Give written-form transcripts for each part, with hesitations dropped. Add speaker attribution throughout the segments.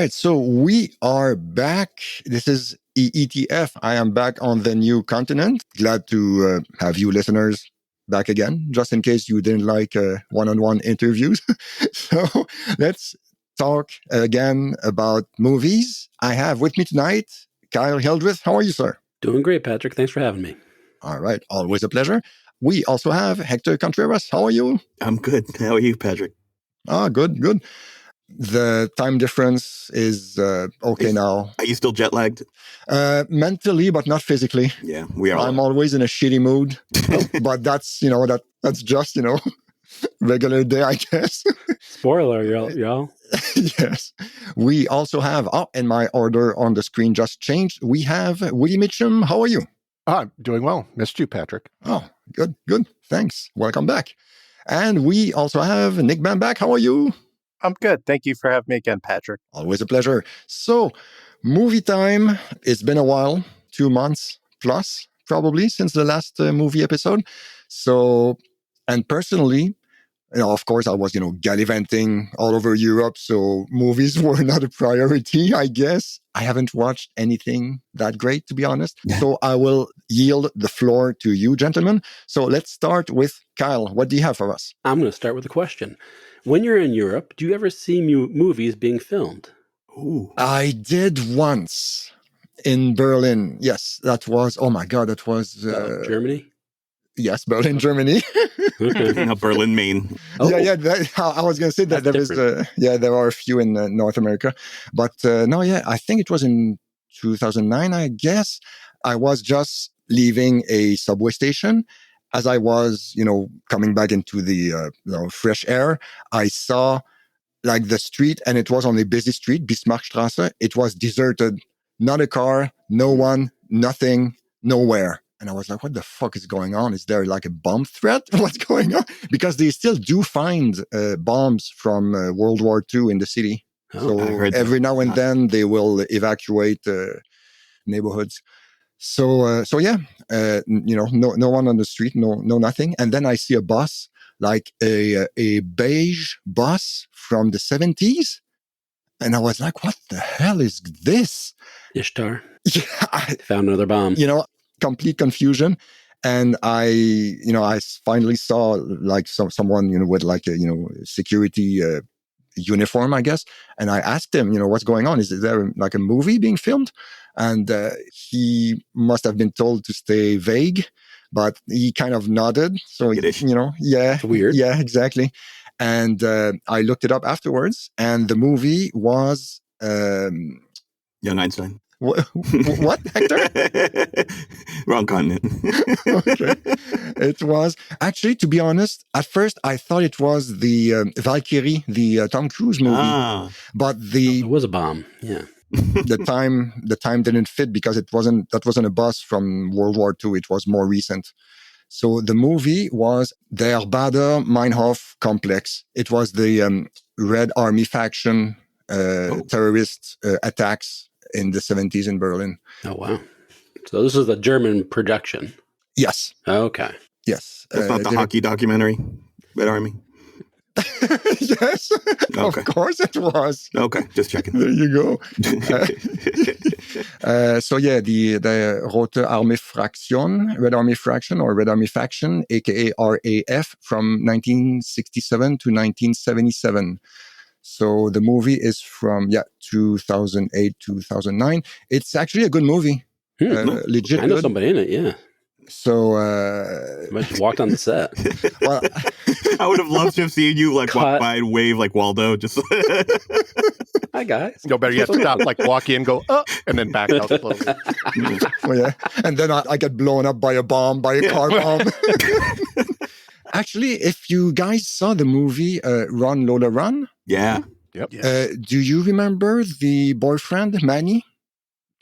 Speaker 1: right. So we are back. This is EETF. I am back on the new continent. Glad to have you listeners back again, just in case you didn't like one-on-one interviews. So let's talk again about movies. I have with me tonight Kyle Hildreth. How are you, sir?
Speaker 2: Doing great, Patrick. Thanks for having me.
Speaker 1: All right. Always a pleasure. We also have Hector Contreras. How are you?
Speaker 3: I'm good. How are you, Patrick?
Speaker 1: Good. The time difference is okay now.
Speaker 3: Are you still jet lagged?
Speaker 1: Mentally, but not physically.
Speaker 3: Yeah, we are.
Speaker 1: I'm always in a shitty mood, but that's that's just regular day, I guess.
Speaker 2: Spoiler, y'all.
Speaker 1: Yes. We also have, and my order on the screen just changed. We have Woody Mitchum. How are you?
Speaker 4: I'm doing well. Missed you, Patrick.
Speaker 1: Oh, good. Thanks. Welcome back. And we also have Nick Bamback. How are you?
Speaker 5: I'm good. Thank you for having me again, Patrick.
Speaker 1: Always a pleasure. So, movie time. It's been a while, 2 months plus, probably, since the last movie episode. So, and personally, of course, I was, gallivanting all over Europe. So movies were not a priority, I guess. I haven't watched anything that great, to be honest. So I will yield the floor to you, gentlemen. So let's start with Kyle. What do you have for us?
Speaker 2: I'm going to start with a question. When you're in Europe, do you ever see movies being filmed?
Speaker 1: Ooh. I did once in Berlin. Yes, that was, oh my God, that was...
Speaker 2: Germany?
Speaker 1: Yes, Berlin, Germany.
Speaker 3: No, Berlin, Maine.
Speaker 1: Oh. Yeah. I was going to say that there are a few in North America. But I think it was in 2009, I guess. I was just leaving a subway station. As I was, coming back into the fresh air, I saw like the street, and it was on a busy street, Bismarckstraße. It was deserted. Not a car, no one, nothing, nowhere. And I was like, what the fuck is going on? Is there like a bomb threat? What's going on? Because they still do find bombs from World War II in the city. So every now and then they will evacuate neighborhoods. So no one on the street, no nothing. And then I see a bus, like a beige bus from the 70s. And I was like, what the hell is this?
Speaker 2: Ishtar.
Speaker 1: Yeah,
Speaker 2: found another bomb.
Speaker 1: Complete confusion. And I finally saw like someone, with like a, security uniform, I guess. And I asked him, what's going on? Is there like a movie being filmed? And he must have been told to stay vague, but he kind of nodded. So,
Speaker 2: It's weird.
Speaker 1: Yeah, exactly. And I looked it up afterwards, and the movie was...
Speaker 3: Young Einstein.
Speaker 1: What, Hector?
Speaker 3: Wrong continent.
Speaker 1: Okay. It was actually, to be honest, at first I thought it was the Valkyrie, the Tom Cruise movie, but
Speaker 2: it was a bomb. Yeah,
Speaker 1: the time didn't fit because that wasn't a bus from World War II. It was more recent. So the movie was Der Bader Meinhof Complex. It was the Red Army faction terrorist attacks in the 70s in Berlin.
Speaker 2: Oh, wow. So this is a German production?
Speaker 1: Yes.
Speaker 2: Okay.
Speaker 1: Yes.
Speaker 3: That's not the hockey documentary, Red Army?
Speaker 1: Yes. Okay. Of course it was.
Speaker 3: Okay, just checking.
Speaker 1: There you go. The Rote Armee Fraktion, Red Army Fraction or Red Army Faction, aka RAF, from 1967 to 1977. So the movie is from 2008, 2009. It's actually a good movie. Legit.
Speaker 2: I know somebody in it. Yeah.
Speaker 1: So
Speaker 2: I just walked on the set.
Speaker 1: Well,
Speaker 3: I would have loved to have seen you like walk by and wave like Waldo. Just
Speaker 2: hi guys.
Speaker 4: No better yet, stop, like walk in, go and then back out slowly.
Speaker 1: Well, yeah, and then I get blown up by a bomb, by a car bomb. Actually, if you guys saw the movie Run, Lola, Run,
Speaker 3: yeah,
Speaker 4: yep.
Speaker 1: Do you remember the boyfriend Manny?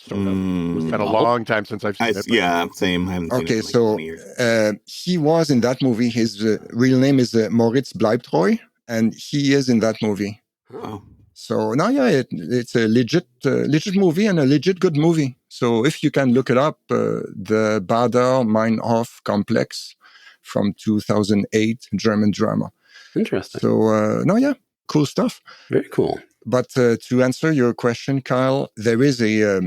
Speaker 4: It's been a long time since I've seen it.
Speaker 3: Yeah, same. I haven't seen it in like 20 years.
Speaker 1: He was in that movie. His real name is Moritz Bleibtreu, and he is in that movie.
Speaker 3: Oh.
Speaker 1: So now, it's a legit movie and a legit good movie. So if you can look it up, the Bader Meinhof Complex from 2008, German drama.
Speaker 2: Interesting.
Speaker 1: So cool stuff.
Speaker 2: Very cool.
Speaker 1: But to answer your question, Kyle, there is a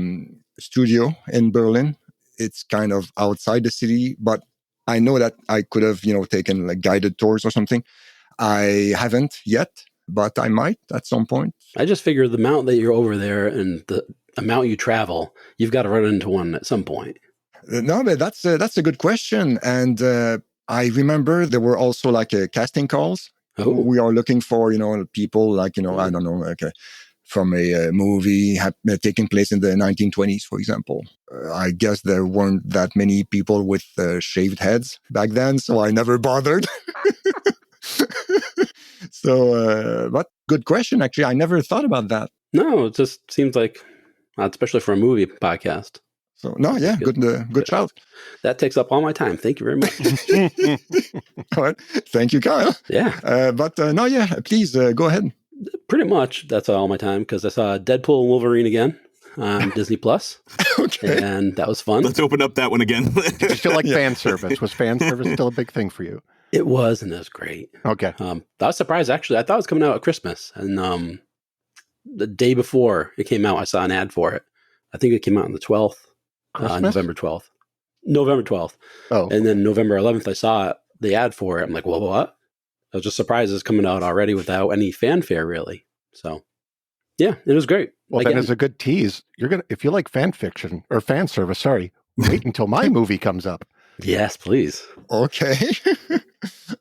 Speaker 1: studio in Berlin. It's kind of outside the city, but I know that I could have, taken like guided tours or something. I haven't yet, but I might at some point.
Speaker 2: I just figure the amount that you're over there and the amount you travel, you've got to run into one at some point.
Speaker 1: No, but that's a good question. And I remember there were also like casting calls.
Speaker 2: Oh.
Speaker 1: We are looking for, people like, I don't know, like from a movie taking place in the 1920s, for example. I guess there weren't that many people with shaved heads back then, so I never bothered. So, but good question, actually. I never thought about that.
Speaker 2: No, it just seems like, especially for a movie podcast.
Speaker 1: So, no, yeah, good shout.
Speaker 2: That takes up all my time. Thank you very much.
Speaker 1: All right. Thank you, Kyle.
Speaker 2: Yeah.
Speaker 1: But no, yeah, please go ahead.
Speaker 2: Pretty much that's all my time because I saw Deadpool and Wolverine again on Disney Plus.
Speaker 1: Okay.
Speaker 2: And that was fun.
Speaker 3: Let's open up that one again.
Speaker 4: Did you feel like fan service? Was fan service still a big thing for you?
Speaker 2: It was, and it was great.
Speaker 4: Okay.
Speaker 2: I was surprised, actually. I thought it was coming out at Christmas. And the day before it came out, I saw an ad for it. I think it came out on the 12th, November 12th. November 12th.
Speaker 4: Oh.
Speaker 2: And then November 11th, I saw the ad for it. I'm like, well, what? I was just surprised it's coming out already without any fanfare, really. So, yeah, it was great.
Speaker 4: Well,
Speaker 2: Again,
Speaker 4: then as a good tease, if you like fan fiction or fan service, wait until my movie comes up.
Speaker 2: yes, please.
Speaker 1: Okay.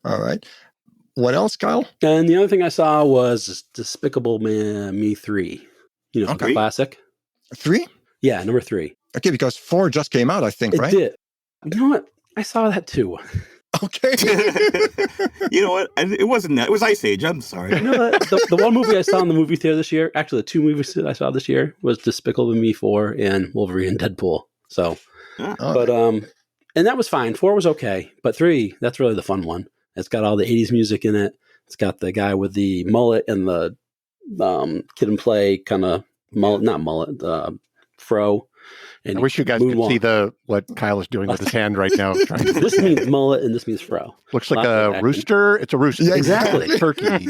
Speaker 1: All right. What else, Kyle?
Speaker 2: And the other thing I saw was Despicable Me 3. The classic.
Speaker 1: 3?
Speaker 2: Yeah, number 3.
Speaker 1: Okay, because 4 just came out, I think, right?
Speaker 2: It did. You know what? I saw that too.
Speaker 1: Okay.
Speaker 3: You know what? It wasn't that. It was Ice Age. I'm sorry.
Speaker 2: You know what? The one movie I saw in the movie theater this year, actually the 2 movies that I saw this year was Despicable Me 4 and Wolverine and Deadpool. So, but and that was fine. 4 was okay, but 3, that's really the fun one. It's got all the 80s music in it. It's got the guy with the mullet and the kid and play kind of fro. And
Speaker 4: I wish you guys could see what Kyle is doing with his hand right now.
Speaker 2: This means mullet and this means fro.
Speaker 4: Looks like a rooster. It's a rooster.
Speaker 1: Yeah,
Speaker 2: exactly.
Speaker 4: Turkey.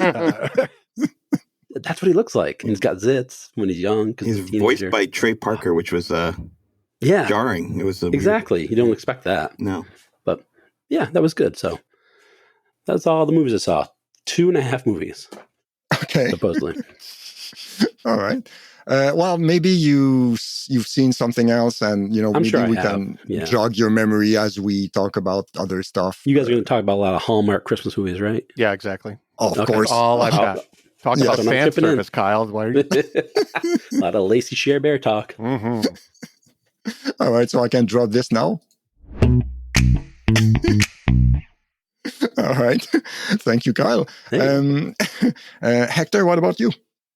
Speaker 2: That's what he looks like. And he's got zits when he's young.
Speaker 3: He's voiced by Trey Parker, which was jarring. It was
Speaker 2: exactly. You don't expect that.
Speaker 3: No.
Speaker 2: But yeah, that was good. So that's all the movies I saw. 2.5 movies.
Speaker 1: Okay.
Speaker 2: Supposedly.
Speaker 1: All right. Well, maybe you've seen something else, and maybe
Speaker 2: sure
Speaker 1: we can jog your memory as we talk about other stuff.
Speaker 2: You guys are going to talk about a lot of Hallmark Christmas movies, right?
Speaker 4: Yeah, exactly.
Speaker 1: Of course.
Speaker 4: All I've got. Talk about
Speaker 2: so
Speaker 4: fan service, Kyle. Why are you?
Speaker 2: A lot of Lacey Share Bear talk.
Speaker 4: Mm-hmm.
Speaker 1: All right, so I can drop this now. All right. Thank you, Kyle. Hector, what about you?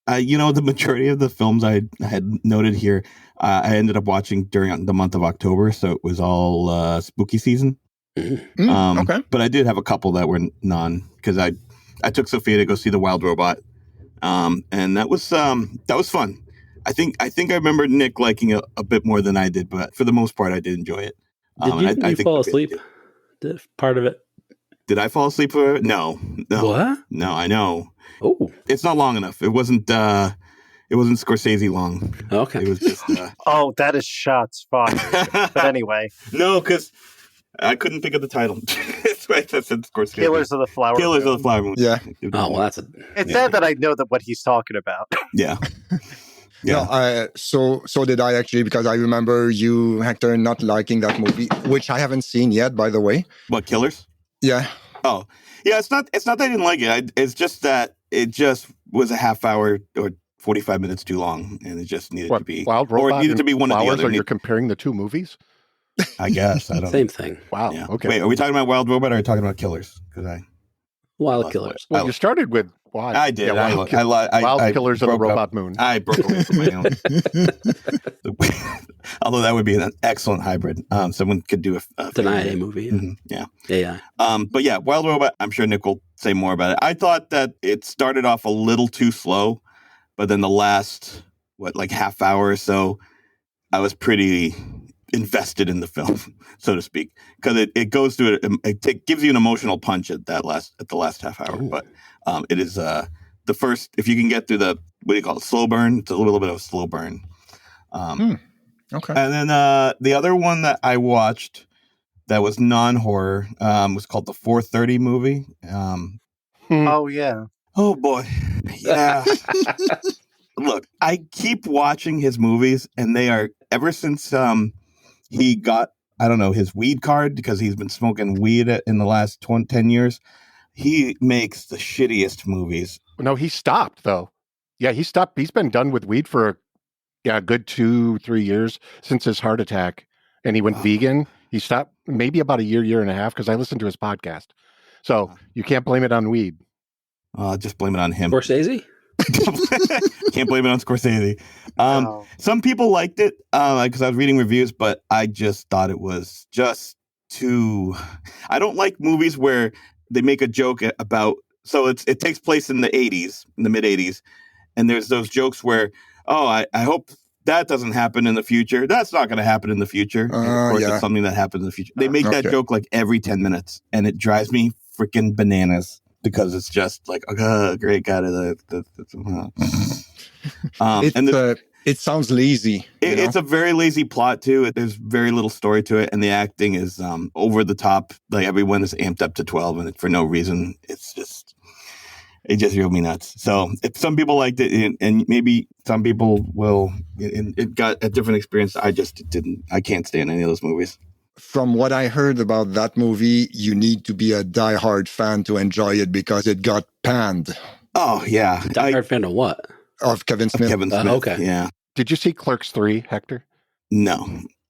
Speaker 3: The majority of the films I had noted here, I ended up watching during the month of October, so it was all spooky season.
Speaker 1: Okay.
Speaker 3: But I did have a couple that were because I took Sophia to go see The Wild Robot, and that was fun. I think I remember Nick liking it a bit more than I did, but for the most part, I did enjoy it.
Speaker 2: Did you fall asleep? Part of it.
Speaker 3: Did I fall asleep for it? No.
Speaker 2: What?
Speaker 3: No, I know.
Speaker 2: Oh,
Speaker 3: it's not long enough. It wasn't Scorsese long.
Speaker 2: Okay.
Speaker 3: It was just.
Speaker 5: Oh, that is shots fired. But anyway.
Speaker 3: No, because I couldn't think of the title. That's why I said Scorsese.
Speaker 5: Killers of the Flower Moon.
Speaker 3: Killers of the Flower Moon.
Speaker 1: Yeah.
Speaker 2: Oh, well, that's
Speaker 5: It's sad that I know what he's talking about.
Speaker 3: Yeah. Yeah.
Speaker 1: No, so did I actually, because I remember you, Hector, not liking that movie, which I haven't seen yet, by the way.
Speaker 3: What, Killers?
Speaker 1: Yeah.
Speaker 3: Oh, yeah. It's not that I didn't like it. It's just that it just was a half hour or 45 minutes too long, and it just needed to be
Speaker 4: Wild Robot,
Speaker 3: or it needed to be one of the other.
Speaker 4: So you're comparing the two movies?
Speaker 3: I guess I don't.
Speaker 2: Same thing.
Speaker 4: Wow.
Speaker 3: Yeah.
Speaker 4: Okay.
Speaker 3: Wait, are we talking about Wild Robot or are we talking about Killers? Because
Speaker 2: Wild Killers.
Speaker 4: Well, you started with Wild.
Speaker 3: I did.
Speaker 4: Yeah, Wild Killers of the Robot Moon.
Speaker 3: I broke away from my own. Although that would be an excellent hybrid. Someone could do
Speaker 2: an IA movie. Yeah.
Speaker 3: Mm-hmm, yeah.
Speaker 2: AI.
Speaker 3: But yeah, Wild Robot, I'm sure Nick will say more about it. I thought that it started off a little too slow, but then the last, half hour or so, I was pretty invested in the film, so to speak, because it goes through it gives you an emotional punch at the last half hour.
Speaker 2: Ooh.
Speaker 3: But it is the first, if you can get through the, what do you call it, slow burn, it's a little bit of a slow burn.
Speaker 1: Okay.
Speaker 3: And then the other one that I watched that was non-horror was called the 4:30 movie.
Speaker 5: Oh, yeah.
Speaker 3: Oh, boy. Yeah. Look, I keep watching his movies, and they are, ever since he got, I don't know, his weed card, because he's been smoking weed in the last 10 years, he makes the shittiest movies.
Speaker 4: No, he stopped, though. Yeah, he stopped. He's been done with weed for a good 2-3 years since his heart attack. And he went vegan. He stopped maybe about a year and a half, because I listened to his podcast. So you can't blame it on weed.
Speaker 3: Just blame it on him.
Speaker 2: Scorsese?
Speaker 3: Can't blame it on Scorsese.
Speaker 5: No.
Speaker 3: Some people liked it because I was reading reviews, but I just thought it was just too. I don't like movies where they make a joke about. So it takes place in the 80s, in the mid 80s, and there's those jokes where, oh, I hope that doesn't happen in the future. That's not going to happen in the future. And of course, it's something that happens in the future. They make that joke like every 10 minutes, and it drives me freaking bananas. Because it's just like, oh, great God.
Speaker 1: It sounds lazy.
Speaker 3: It's a very lazy plot, too. There's very little story to it. And the acting is over the top. Like, everyone is amped up to 12, and for no reason. It just drove me nuts. So if some people liked it, and maybe some people will, it got a different experience. I just didn't. I can't stand any of those movies.
Speaker 1: From what I heard about that movie, you need to be a diehard fan to enjoy it because it got panned.
Speaker 3: Oh, yeah.
Speaker 2: Diehard fan of what?
Speaker 1: Of Kevin Smith.
Speaker 2: Okay.
Speaker 3: Yeah.
Speaker 4: Did you see Clerks 3, Hector?
Speaker 3: No.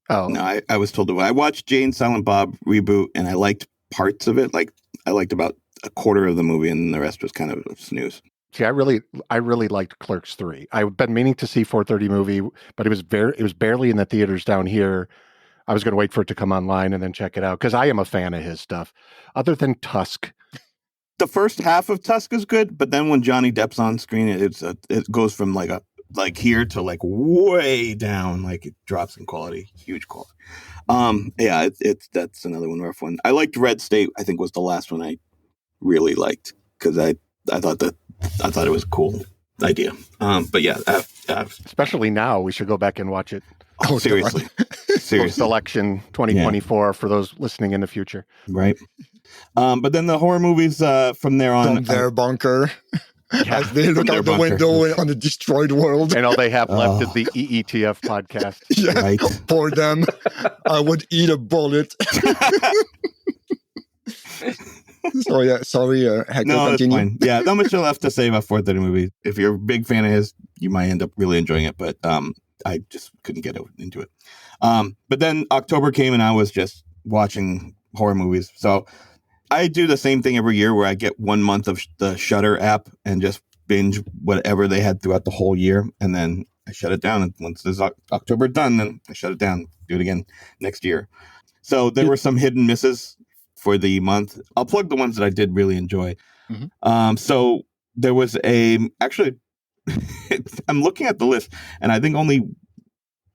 Speaker 4: Oh.
Speaker 3: No, I was told to. I watched Jane Silent Bob reboot, and I liked parts of it. Like, I liked about a quarter of the movie, and the rest was kind of snooze.
Speaker 4: See, I really liked Clerks 3. I've been meaning to see 4:30 movie, but it was barely in the theaters down here. I was going to wait for it to come online and then check it out because I am a fan of his stuff. Other than Tusk,
Speaker 3: the first half of Tusk is good, but then when Johnny Depp's on screen, it goes from like here to like way down. Like it drops in quality, huge quality. Yeah, that's another one rough one. I liked Red State. I think was the last one I really liked because I thought it was a cool idea. But yeah,
Speaker 4: especially now, we should go back and watch it.
Speaker 3: Oh, seriously.
Speaker 4: Post-election 2024 for those listening in the future.
Speaker 3: Right. But then the horror movies from there on.
Speaker 1: From their bunker. As they look out the window on a destroyed world.
Speaker 4: And all they have left is the EETF podcast.
Speaker 1: Yeah,
Speaker 3: right.
Speaker 1: For them, I would eat a bullet. So yeah, sorry, Hector,
Speaker 3: no,
Speaker 1: continue.
Speaker 3: That's fine. Yeah, not much left to say about 4:30 movies. If you're a big fan of his, you might end up really enjoying it, but I just couldn't get into it. But then October came and I was just watching horror movies. So I do the same thing every year where I get 1 month of the Shudder app and just binge whatever they had throughout the whole year. And then I shut it down. And once this October done, then I shut it down, do it again next year. So there were some hidden misses for the month. I'll plug the ones that I did really enjoy. Mm-hmm. So there was actually, I'm looking at the list and I think only,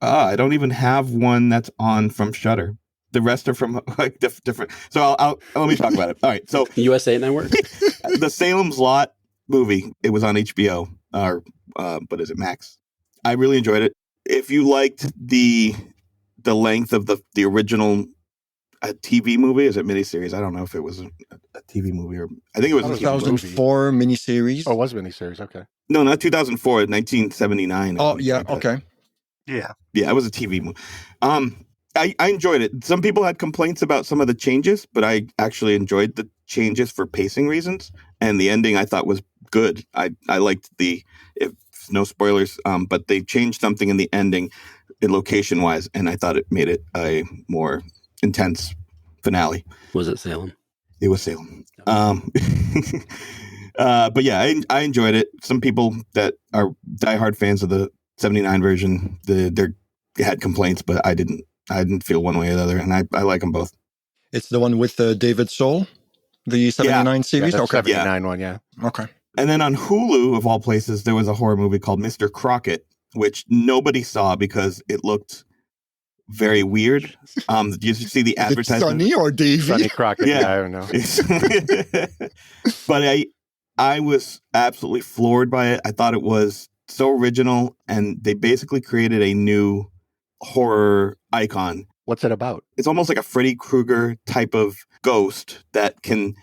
Speaker 3: I don't even have one that's on from Shudder. The rest are from like different. So I'll let me talk about it. All right. So
Speaker 2: USA Network,
Speaker 3: the Salem's Lot movie. It was on HBO or what is it, Max? I really enjoyed it. If you liked the length of the original TV movie, is it miniseries? I don't know if it was a TV movie or I think it was a
Speaker 1: 2004 miniseries.
Speaker 4: Oh, it was a miniseries. Okay.
Speaker 3: No, not 2004. 1979.
Speaker 1: Oh yeah. Okay.
Speaker 5: Yeah.
Speaker 3: Yeah, it was a TV movie. I enjoyed it. Some people had complaints about some of the changes, but I actually enjoyed the changes for pacing reasons. And the ending I thought was good. I liked no spoilers, but they changed something in the ending location wise. And I thought it made it a more intense finale.
Speaker 2: Was it Salem?
Speaker 3: It was Salem. But yeah, I enjoyed it. Some people that are diehard fans of the 79 version, they had complaints, but I didn't feel one way or the other, and I like them both.
Speaker 1: It's the one with David Soul, the 79 series?
Speaker 4: Yeah,
Speaker 1: okay.
Speaker 4: 79 one, yeah.
Speaker 1: Okay.
Speaker 3: And then on Hulu, of all places, there was a horror movie called Mr. Crockett, which nobody saw because it looked very weird. Did you see the advertisement?
Speaker 1: Sonny or Davey?
Speaker 4: Sonny Crockett,
Speaker 3: yeah.
Speaker 4: I don't know.
Speaker 3: But I was absolutely floored by it. I thought it was so original, and they basically created a new horror icon.
Speaker 4: What's it about?
Speaker 3: It's almost like a Freddy Krueger type of ghost that can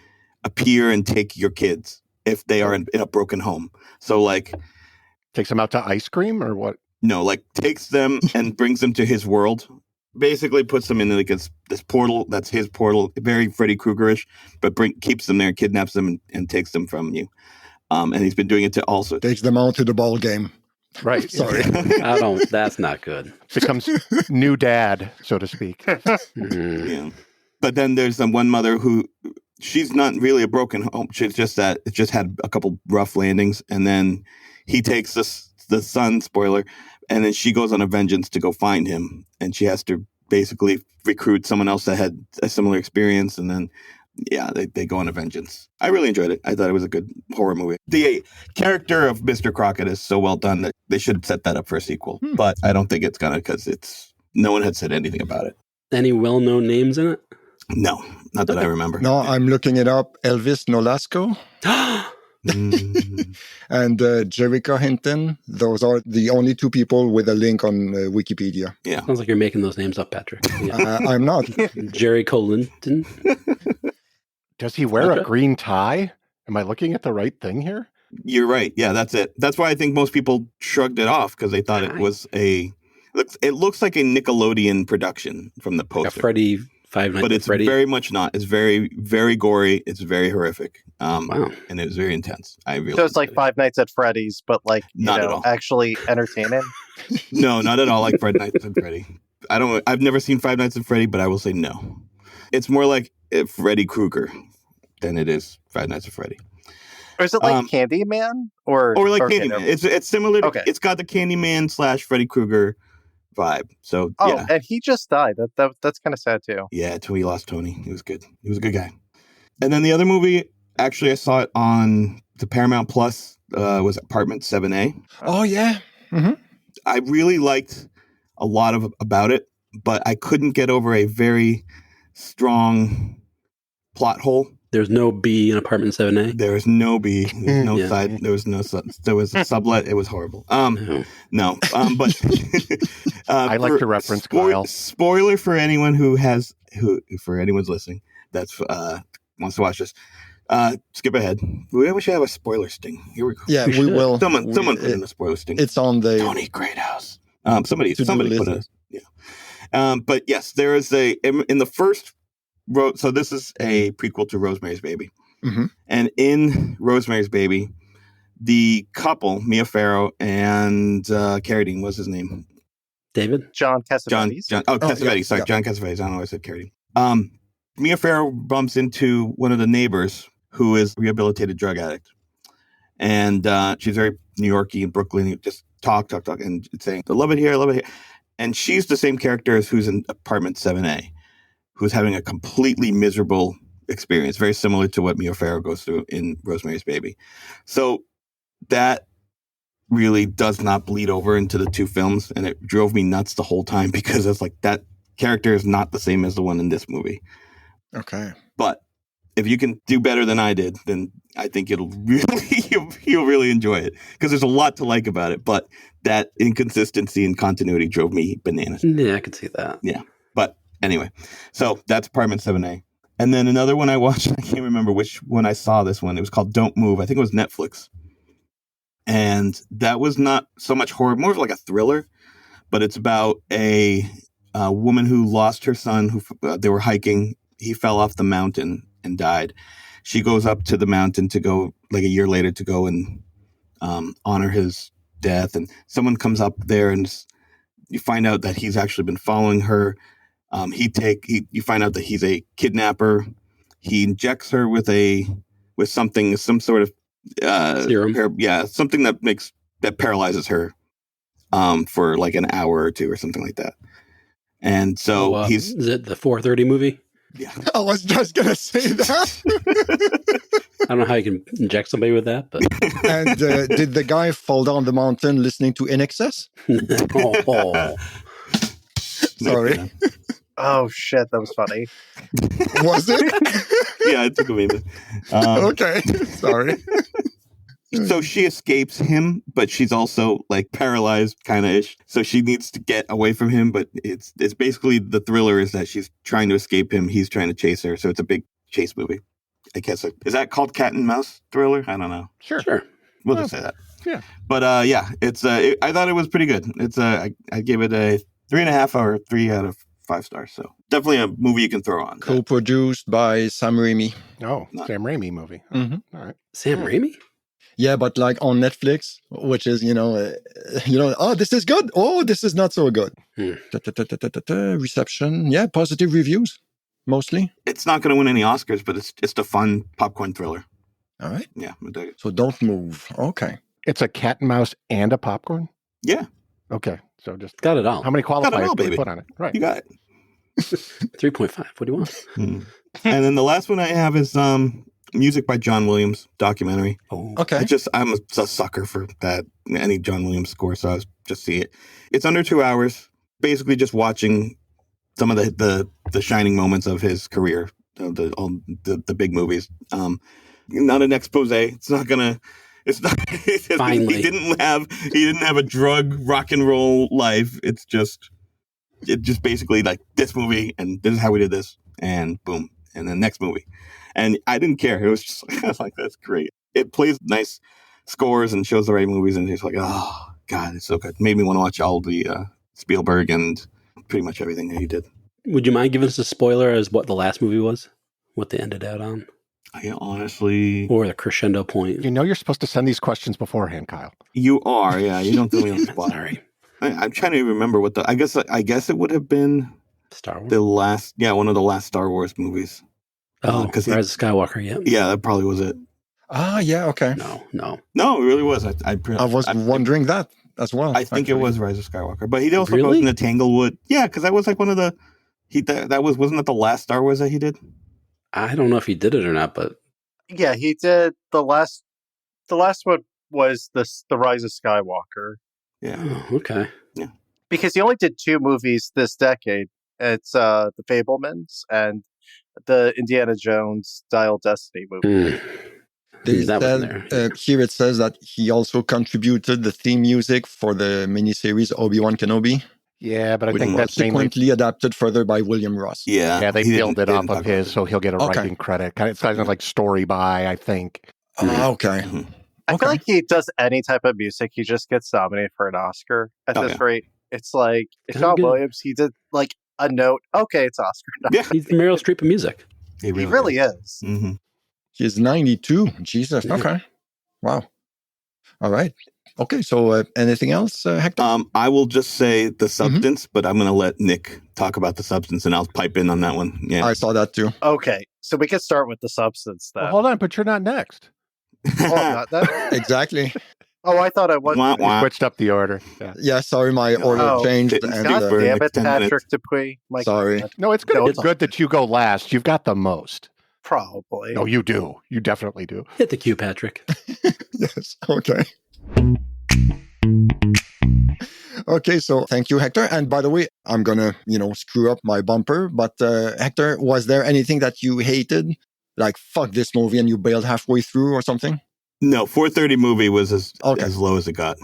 Speaker 3: appear and take your kids if they are in a broken home. So like
Speaker 4: takes them out to ice cream or what?
Speaker 3: No, like takes them and brings them to his world. Basically puts them in like this portal that's his portal, very Freddy Krueger-ish, but keeps them there, kidnaps them, and takes them from you. And he's been doing it to also
Speaker 1: takes them out to the ball game.
Speaker 4: Right.
Speaker 1: Sorry.
Speaker 2: That's not good.
Speaker 4: Becomes new dad, so to speak.
Speaker 3: Yeah. But then there's the one mother who, she's not really a broken home. She's just that it just had a couple rough landings. And then he takes the son, spoiler, and then she goes on a vengeance to go find him. And she has to basically recruit someone else that had a similar experience. And then, yeah, they go on a vengeance. I really enjoyed it. I thought it was a good horror movie. The character of Mr. Crockett is so well done that they should set that up for a sequel. But I don't think it's gonna, because no one had said anything about it.
Speaker 2: Any well-known names in it?
Speaker 3: No, not that I remember.
Speaker 1: No, I'm looking it up. Elvis Nolasco and Jericho Hinton. Those are the only two people with a link on Wikipedia.
Speaker 3: Yeah.
Speaker 2: Sounds like you're making those names up, Patrick. Yeah.
Speaker 1: I'm not.
Speaker 2: Jerry Linton.
Speaker 4: Does he wear a green tie? Am I looking at the right thing here?
Speaker 3: You're right. Yeah, that's it. That's why I think most people shrugged it off, because they thought it was it looks like a Nickelodeon production from the poster.
Speaker 2: Like a Freddy Five Nights
Speaker 3: But it's
Speaker 2: at Freddy.
Speaker 3: very much not. It's very, very gory. It's very horrific.
Speaker 2: Wow.
Speaker 3: And it was very intense.
Speaker 5: So it's like Five Nights at Freddy's, but like,
Speaker 3: not at all.
Speaker 5: Actually entertaining?
Speaker 3: No, not at all like Five Nights at Freddy. I've never seen Five Nights at Freddy, but I will say no. It's more like Freddy Krueger than it is Five Nights at Freddy.
Speaker 5: Or is it like Candyman? Or like
Speaker 3: Candyman. It's similar to,
Speaker 5: it's
Speaker 3: got the Candyman / Freddy Krueger vibe. So yeah.
Speaker 5: And he just died. That's kind of sad too.
Speaker 3: Yeah, till we lost Tony. He was good. He was a good guy. And then the other movie, actually I saw it on the Paramount Plus, was Apartment 7A.
Speaker 1: Oh yeah. Mm-hmm.
Speaker 3: I really liked a lot about it, but I couldn't get over a very strong plot hole.
Speaker 2: There's no B in Apartment 7A.
Speaker 3: There was no B. There's no side. There was no. There was a sublet. It was horrible. No. But
Speaker 4: I like to reference Kyle.
Speaker 3: Spoiler for anyone for anyone's listening that's wants to watch this. Skip ahead. We should have a spoiler sting. Here we go.
Speaker 1: Yeah, we will.
Speaker 3: Someone put in a spoiler sting.
Speaker 1: It's on the
Speaker 3: Tony Greathouse. Somebody put it. Yeah. But yes, there is in the first. So this is a prequel to Rosemary's Baby.
Speaker 1: Mm-hmm.
Speaker 3: And in Rosemary's Baby, the couple, Mia Farrow and Carradine, what's his name?
Speaker 2: David?
Speaker 5: John Cassavetes.
Speaker 3: Cassavetes.
Speaker 1: Yeah,
Speaker 3: Sorry,
Speaker 1: yeah.
Speaker 3: John Cassavetes. I don't know why I said Carradine. Mia Farrow bumps into one of the neighbors who is a rehabilitated drug addict. And she's very New Yorky and Brooklyn. Just talk, and saying, I love it here. And she's the same character as who's in Apartment 7A. Who's having a completely miserable experience, very similar to what Mia Farrow goes through in Rosemary's Baby. So that really does not bleed over into the two films, and it drove me nuts the whole time because it's like that character is not the same as the one in this movie.
Speaker 1: Okay.
Speaker 3: But if you can do better than I did, then I think you'll really enjoy it because there's a lot to like about it, but that inconsistency and continuity drove me bananas.
Speaker 2: Yeah, I can see that.
Speaker 3: Yeah. But anyway, so that's Apartment 7A. And then another one I watched, I can't remember which one I saw this one. It was called Don't Move. I think it was Netflix. And that was not so much horror, more of like a thriller. But it's about a woman who lost her son. They were hiking. He fell off the mountain and died. She goes up to the mountain to go, like a year later, to go and honor his death. And someone comes up there and you find out that he's actually been following her. You find out that he's a kidnapper. He injects her with some sort of
Speaker 2: serum.
Speaker 3: Something that paralyzes her for like an hour or two or something like that. And so is
Speaker 2: it the 4:30 movie?
Speaker 3: Yeah,
Speaker 1: I was just gonna say that.
Speaker 2: I don't know how you can inject somebody with that, but
Speaker 1: And did the guy fall down the mountain listening to In Excess?
Speaker 2: oh.
Speaker 1: Sorry.
Speaker 5: Oh shit, that was funny.
Speaker 1: Was it?
Speaker 3: Yeah, it took a minute.
Speaker 1: Okay, sorry.
Speaker 3: So she escapes him, but she's also like paralyzed, kind of ish. So she needs to get away from him. But it's basically the thriller is that she's trying to escape him. He's trying to chase her. So it's a big chase movie. I guess is that called cat and mouse thriller? I don't know.
Speaker 2: Sure.
Speaker 3: We'll just say that.
Speaker 4: Yeah.
Speaker 3: But yeah, it's I thought it was pretty good. It's I gave it a 3.5 or 3 out of 5 stars. So definitely a movie you can throw on.
Speaker 1: Co-produced by Sam Raimi.
Speaker 4: Oh, Sam Raimi movie.
Speaker 1: Mm-hmm.
Speaker 4: All right.
Speaker 2: Sam Raimi?
Speaker 1: Yeah, but like on Netflix, which is, oh, this is good. Oh, this is not so good. Reception. Yeah, positive reviews, mostly.
Speaker 3: It's not going to win any Oscars, but it's just a fun popcorn thriller.
Speaker 1: All right.
Speaker 3: Yeah, I dig it.
Speaker 1: So don't move. Okay.
Speaker 4: It's a cat and mouse and a popcorn?
Speaker 3: Yeah.
Speaker 4: Okay. So just
Speaker 2: Got it all.
Speaker 4: how many qualifiers do we
Speaker 3: baby.
Speaker 4: put on it? Right.
Speaker 3: You got it.
Speaker 2: 3.5. What do you want?
Speaker 3: And then the last one I have is music by John Williams documentary.
Speaker 2: Oh,
Speaker 1: Okay.
Speaker 3: I'm a sucker for that, any John Williams score, so I was just see it. It's under 2 hours, basically just watching some of the shining moments of his career, the big movies. Not an expose. It's not gonna. It's not.
Speaker 2: Finally.
Speaker 3: He didn't have a drug rock and roll life. It just basically like this movie, and this is how we did this, and boom, and then next movie. And I didn't care. It was just I was like, that's great. It plays nice scores and shows the right movies, and it's like, oh god, it's so good. Made me want to watch all the Spielberg and pretty much everything that he did.
Speaker 2: Would you mind giving us a spoiler as what the last movie was? What they ended out on?
Speaker 3: I honestly,
Speaker 2: or the crescendo point.
Speaker 4: You know you're supposed to send these questions beforehand, Kyle.
Speaker 3: You are, yeah. You don't do me on the spot.
Speaker 2: Sorry.
Speaker 3: I'm trying to remember what I guess it would have been
Speaker 2: Star Wars.
Speaker 3: the last, one of the last Star Wars movies.
Speaker 2: Oh,
Speaker 3: because
Speaker 2: Rise of Skywalker. Yeah.
Speaker 3: Yeah, that probably was it.
Speaker 1: Ah, yeah. Okay.
Speaker 2: No,
Speaker 3: it really was. I
Speaker 1: was wondering that as well.
Speaker 3: I think it was Rise of Skywalker, but he also
Speaker 2: Really?
Speaker 3: goes into Tanglewood. Yeah, because that was like one of the wasn't that the last Star Wars that he did?
Speaker 2: I don't know if he did it or not, but
Speaker 5: Yeah, he did the last one was the Rise of Skywalker.
Speaker 3: Yeah.
Speaker 2: oh, okay.
Speaker 5: Because he only did 2 movies this decade. It's The Fabelmans and the Indiana Jones Dial Destiny movie.
Speaker 1: They
Speaker 2: That wasn't
Speaker 1: said,
Speaker 2: there.
Speaker 1: here it says that he also contributed the theme music for the miniseries Obi-Wan Kenobi,
Speaker 4: Yeah, but I
Speaker 3: Which
Speaker 4: think
Speaker 3: was
Speaker 4: that's mainly
Speaker 1: subsequently adapted further by William Ross.
Speaker 4: yeah, they
Speaker 3: he
Speaker 4: build it
Speaker 3: didn't
Speaker 4: off
Speaker 3: talk
Speaker 4: of
Speaker 3: about
Speaker 4: his,
Speaker 3: it.
Speaker 4: so he'll get a
Speaker 1: Okay.
Speaker 4: writing credit. It's kind of like story by, I think.
Speaker 1: Ah, okay.
Speaker 3: Mhm.
Speaker 5: I
Speaker 1: Okay.
Speaker 5: feel like he does any type of music, he just gets nominated for an Oscar at
Speaker 3: Oh,
Speaker 5: this
Speaker 3: yeah.
Speaker 5: rate. It's like
Speaker 2: Kinda
Speaker 5: John
Speaker 2: good.
Speaker 5: Williams, he did like a note. Okay, it's Oscar.
Speaker 3: Yeah,
Speaker 2: He's the Meryl Streep of music.
Speaker 5: He really is.
Speaker 3: Mm-hmm.
Speaker 1: He's 92. Jesus.
Speaker 2: Yeah.
Speaker 1: Okay. Wow. All right. Okay. So anything else, Hector?
Speaker 3: I will just say the substance, but I'm going to let Nick talk about the substance, and I'll pipe in on that one. Yeah.
Speaker 1: I saw that too.
Speaker 5: Okay, so we can start with the substance then.
Speaker 4: Well, hold on, but you're not next.
Speaker 5: Oh, not that?
Speaker 1: Exactly.
Speaker 5: Oh, I thought I was.
Speaker 3: Wah,
Speaker 4: You
Speaker 3: wah.
Speaker 4: switched up the order. Yeah.
Speaker 1: Yeah. Sorry, my order
Speaker 5: Oh,
Speaker 1: changed.
Speaker 3: didn't
Speaker 1: And,
Speaker 3: speak
Speaker 5: God
Speaker 3: for
Speaker 5: damn
Speaker 3: like
Speaker 5: it,
Speaker 3: 10 minutes.
Speaker 5: Patrick Dupuis. My
Speaker 1: Sorry.
Speaker 5: God.
Speaker 4: No, it's good.
Speaker 5: No,
Speaker 4: It's good that you go last. You've got the most.
Speaker 5: Probably.
Speaker 4: No, you do. You definitely do.
Speaker 2: Hit the cue, Patrick.
Speaker 1: Yes. Okay. Okay, so thank you, Hector. And by the way, I'm gonna, screw up my bumper. But Hector, was there anything that you hated, like fuck this movie, and you bailed halfway through or something?
Speaker 3: No, 4:30 movie was as low as it got.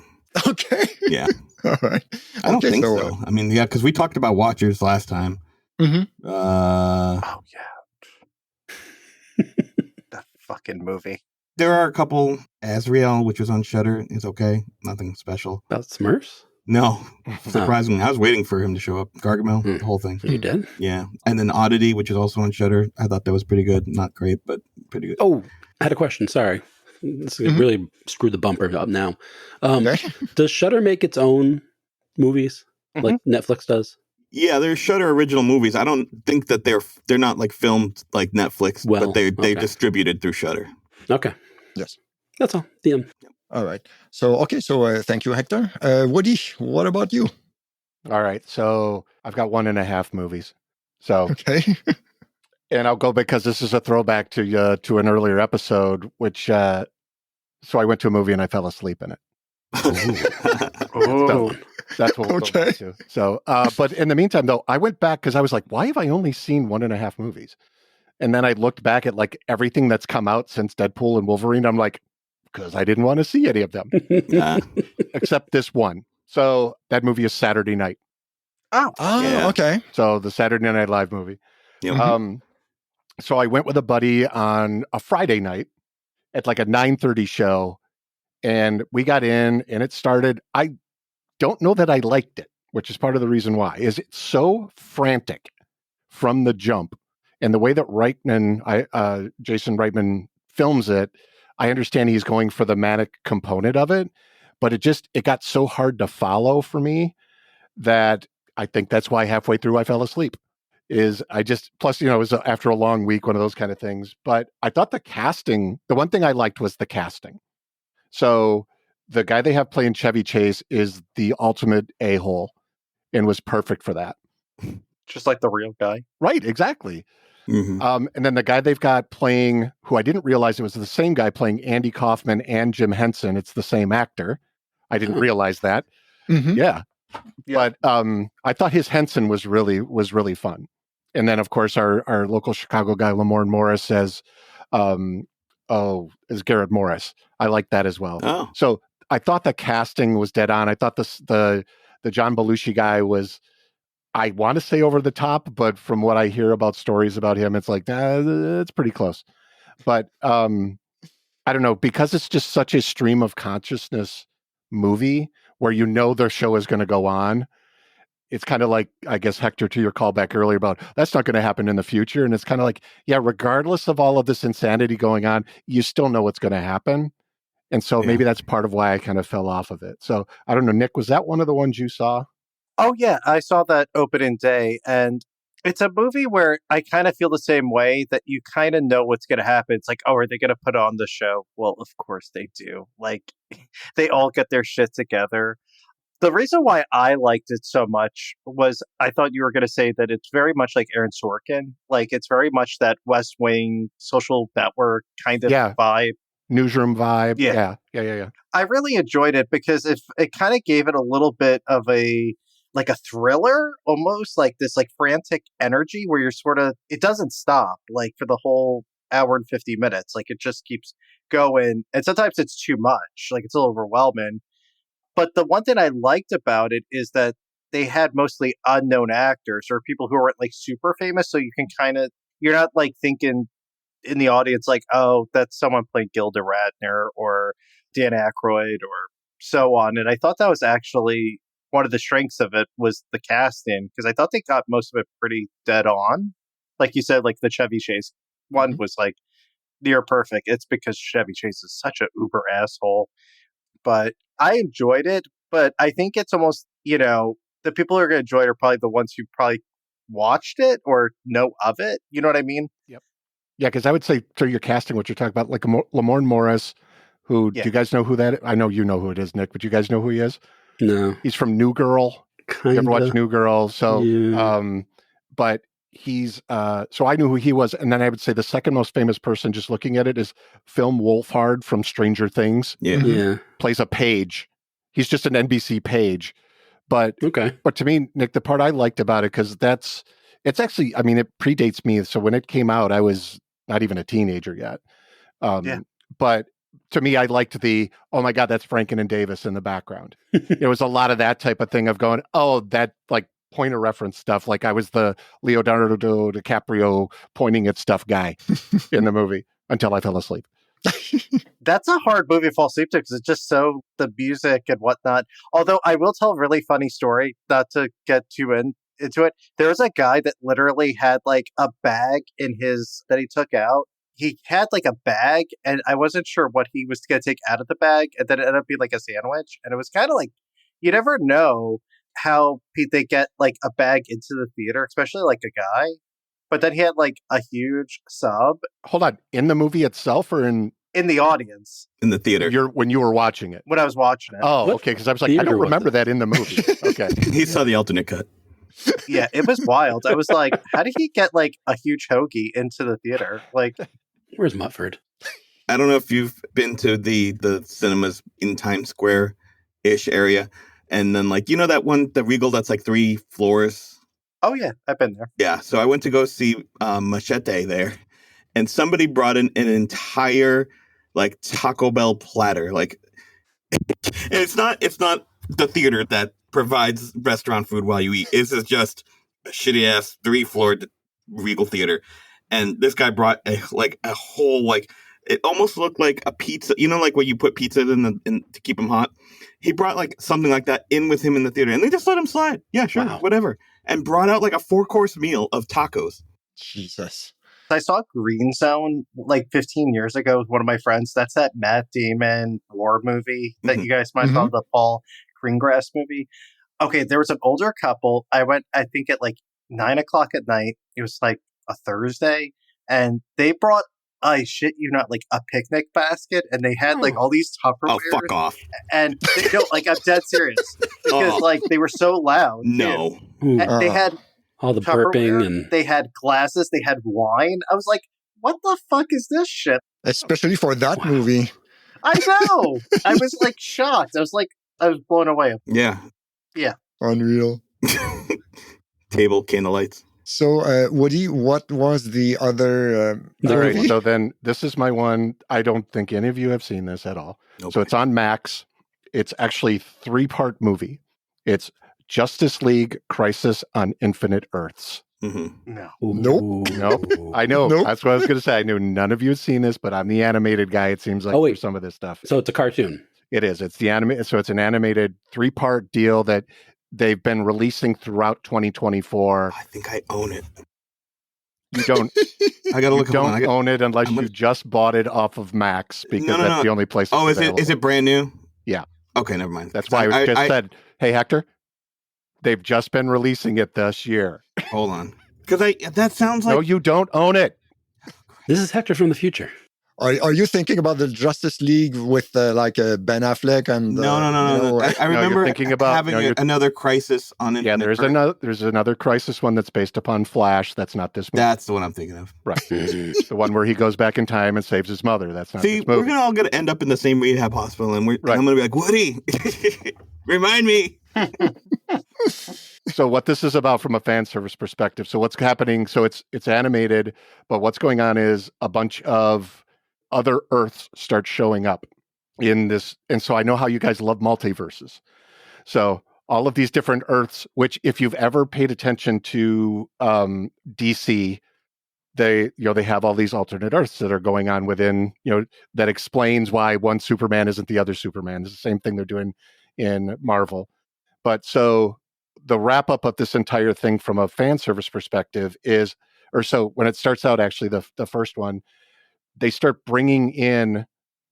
Speaker 1: Okay.
Speaker 3: Yeah.
Speaker 1: All right.
Speaker 3: I don't think
Speaker 1: so.
Speaker 3: so. I mean, yeah, because we talked about Watchers last time.
Speaker 1: Mhm.
Speaker 5: Oh, yeah. That fucking movie.
Speaker 3: There are a couple. Azrael, which was on Shudder, is okay. Nothing special.
Speaker 2: About Smurfs?
Speaker 3: No, surprisingly, I was waiting for him to show up. Gargamel, the whole thing.
Speaker 2: You did?
Speaker 3: Yeah, and then Oddity, which is also on Shudder. I thought that was pretty good. Not great, but pretty good.
Speaker 2: Oh, I had a question. Sorry. This really screwed the bumper up now.
Speaker 1: Okay.
Speaker 2: Does Shudder make its own movies like Netflix does?
Speaker 3: Yeah, they're Shudder original movies. I don't think that they're not like filmed like Netflix,
Speaker 2: Well,
Speaker 3: but they're
Speaker 2: okay.
Speaker 3: distributed through Shudder.
Speaker 2: Okay.
Speaker 1: Yes.
Speaker 2: That's all. The end.
Speaker 1: All right. So thank you, Hector. Woody, what about you?
Speaker 4: All right. So I've got 1.5 movies. So,
Speaker 1: Okay.
Speaker 4: and I'll go because this is a throwback to an earlier episode, which, so I went to a movie and I fell asleep in it.
Speaker 5: Oh,
Speaker 4: That's what we'll go back to. So, but in the meantime, though, I went back because I was like, why have I only seen 1.5 movies? And then I looked back at like everything that's come out since Deadpool and Wolverine. I'm like, because I didn't want to see any of them, except this one. So that movie is Saturday Night.
Speaker 5: Oh,
Speaker 1: okay.
Speaker 4: So the Saturday Night Live movie.
Speaker 3: Yep.
Speaker 4: So I went with a buddy on a Friday night at like a 9:30 show, and we got in, and it started. I don't know that I liked it, which is part of the reason why. Is it so frantic from the jump, and the way that Jason Reitman films it. I understand he's going for the manic component of it, but it got so hard to follow for me that I think that's why halfway through I fell asleep. Plus, it was after a long week, one of those kind of things. But I thought the one thing I liked was the casting. So the guy they have playing Chevy Chase is the ultimate a-hole and was perfect for that.
Speaker 5: Just like the real guy.
Speaker 4: Right, exactly. And then the guy they've got playing, who I didn't realize it was the same guy playing Andy Kaufman and Jim Henson. It's the same actor. I didn't realize that. Yeah. But I thought his Henson was really fun. And then, of course, our local Chicago guy, Lamorne Morris, as Garrett Morris. I like that as well.
Speaker 3: Oh.
Speaker 4: So I thought the casting was dead on. I thought the John Belushi guy was, I want to say over the top, but from what I hear about stories about him, it's like, it's pretty close. But I don't know, because it's just such a stream of consciousness movie where their show is going to go on. It's kind of like, I guess, Hector, to your callback earlier about that's not going to happen in the future. And it's kind of like, yeah, regardless of all of this insanity going on, you still know what's going to happen. And so maybe that's part of why I kind of fell off of it. So I don't know, Nick, was that one of the ones you saw?
Speaker 5: Oh, yeah. I saw that opening day, and it's a movie where I kind of feel the same way, that you kind of know what's going to happen. It's like, oh, are they going to put on the show? Well, of course they do. Like, they all get their shit together. The reason why I liked it so much was I thought you were going to say that it's very much like Aaron Sorkin. Like, it's very much that West Wing Social Network kind of vibe.
Speaker 4: Newsroom vibe.
Speaker 5: Yeah.
Speaker 4: Yeah.
Speaker 5: I really enjoyed it because it kind of gave it a little bit of a thriller, almost like this like frantic energy where you're it doesn't stop like for the whole hour and 50 minutes. Like, it just keeps going. And sometimes it's too much. Like, it's a little overwhelming. But the one thing I liked about it is that they had mostly unknown actors or people who aren't like super famous. So you can you're not like thinking in the audience like, oh, that's someone playing Gilda Radner or Dan Aykroyd or so on. And I thought that was actually one of the strengths of it was the casting, because I thought they got most of it pretty dead on. Like you said, like the Chevy Chase one was like near perfect. It's because Chevy Chase is such an uber asshole. But I enjoyed it. But I think it's almost, the people who are going to enjoy it are probably the ones who probably watched it or know of it. You know what I mean?
Speaker 4: Yep. Yeah, because I would say through your casting, what you're talking about, like Lamorne Morris, who, do you guys know who that is? I know you know who it is, Nick, but you guys know who he is?
Speaker 2: No.
Speaker 4: He's from New Girl.
Speaker 2: Kinda.
Speaker 4: You ever watch New Girl? So, but he's, so I knew who he was. And then I would say the second most famous person, just looking at it, is Film Wolfhard from Stranger Things.
Speaker 2: Yeah.
Speaker 4: Plays a page. He's just an NBC page. But to me, Nick, the part I liked about it, because it's actually, I mean, it predates me. So when it came out, I was not even a teenager yet. But to me, I liked oh my God, that's Franken and Davis in the background. It was a lot of that type of thing of going, oh, that like point of reference stuff. Like I was the Leonardo DiCaprio pointing at stuff guy in the movie until I fell asleep.
Speaker 5: That's a hard movie to fall asleep to because it's just so the music and whatnot. Although I will tell a really funny story, not to get too into it. There was a guy that literally had like a bag that he took out. He had like a bag, and I wasn't sure what he was going to take out of the bag, and then it ended up being like a sandwich. And it was kind of like, you never know how they get like a bag into the theater, especially like a guy. But then he had like a huge sub.
Speaker 4: Hold on, in the movie itself or in
Speaker 5: the audience?
Speaker 3: In the theater.
Speaker 4: When you were watching it?
Speaker 5: When I was watching it.
Speaker 4: Oh, okay, because I was like, I don't remember that in the movie. Okay.
Speaker 3: He saw the alternate cut.
Speaker 5: Yeah, it was wild. I was like, how did he get like a huge hoagie into the theater? Like,
Speaker 2: where's Mutford?
Speaker 3: I don't know if you've been to the cinemas in Times Square-ish area. And then like, that one, the Regal that's like 3 floors.
Speaker 5: Oh yeah, I've been there.
Speaker 3: Yeah. So I went to go see Machete there, and somebody brought in an entire like Taco Bell platter. Like, and it's not the theater that provides restaurant food while you eat. This is just a shitty ass 3-floor Regal theater. And this guy brought a whole, like, it almost looked like a pizza, like where you put pizza in to keep them hot. He brought like something like that in with him in the theater, and they just let him slide. Yeah, sure, whatever. And brought out like a 4-course meal of tacos.
Speaker 1: Jesus.
Speaker 5: I saw Green Zone like 15 years ago with one of my friends. That's that Matt Damon war movie that you guys might call the Paul Greengrass movie. Okay, there was an older couple. I went, I think, at like 9 o'clock at night. It was like a Thursday. And they brought, I shit you not, like a picnic basket. And they had like all these Tupperware.
Speaker 3: Oh, fuck off.
Speaker 5: And like, I'm dead serious. Because like they were so loud.
Speaker 3: No.
Speaker 5: They had
Speaker 2: all the burping and
Speaker 5: they had glasses, they had wine. I was like, what the fuck is this shit?
Speaker 1: Especially for that movie.
Speaker 5: I know. I was like shocked. I was blown away.
Speaker 3: Yeah.
Speaker 5: Yeah.
Speaker 1: Unreal.
Speaker 3: Table, candlelights.
Speaker 1: So, Woody, what was the other
Speaker 4: all right,
Speaker 1: movie?
Speaker 4: so then this is my one. I don't think any of you have seen this at all. Okay. So it's on Max. It's actually 3-part movie. It's Justice League Crisis on Infinite Earths.
Speaker 5: No.
Speaker 1: Nope.
Speaker 4: I know.
Speaker 1: Nope.
Speaker 4: That's what I was going to say. I knew none of you had seen this, but I'm the animated guy. It seems like for some of this stuff.
Speaker 2: So it's a cartoon.
Speaker 4: It is. It's the So it's an animated 3-part deal that they've been releasing throughout 2024.
Speaker 3: I think I own it.
Speaker 4: You don't.
Speaker 3: I gotta look.
Speaker 4: You don't own it unless you just bought it off of Max because that's the only place.
Speaker 3: Oh, is it brand new?
Speaker 4: Yeah.
Speaker 3: Okay, never mind.
Speaker 4: That's why I just said, "Hey, Hector, they've just been releasing it this year."
Speaker 3: Hold on, because that sounds like
Speaker 4: no, you don't own it.
Speaker 2: This is Hector from the future.
Speaker 1: Are you thinking about the Justice League with like Ben Affleck and
Speaker 3: no. I remember
Speaker 4: thinking about
Speaker 3: having another Crisis on it.
Speaker 4: Yeah, there's another Crisis one that's based upon Flash. That's not this movie.
Speaker 3: That's the one I'm thinking of.
Speaker 4: Right, the one where he goes back in time and saves his mother. That's not.
Speaker 3: See,
Speaker 4: this movie.
Speaker 3: We're gonna all gonna end up in the same rehab hospital, and I'm gonna be like, Woody, remind me.
Speaker 4: So what this is about from a fan service perspective. So what's happening? So it's animated, but what's going on is a bunch of other Earths start showing up in this. And so I know how you guys love multiverses. So all of these different Earths, which if you've ever paid attention to DC, they have all these alternate Earths that are going on within, that explains why one Superman isn't the other Superman. It's the same thing they're doing in Marvel. But so the wrap up of this entire thing from a fan service perspective is, when it starts out, actually the first one, they start bringing in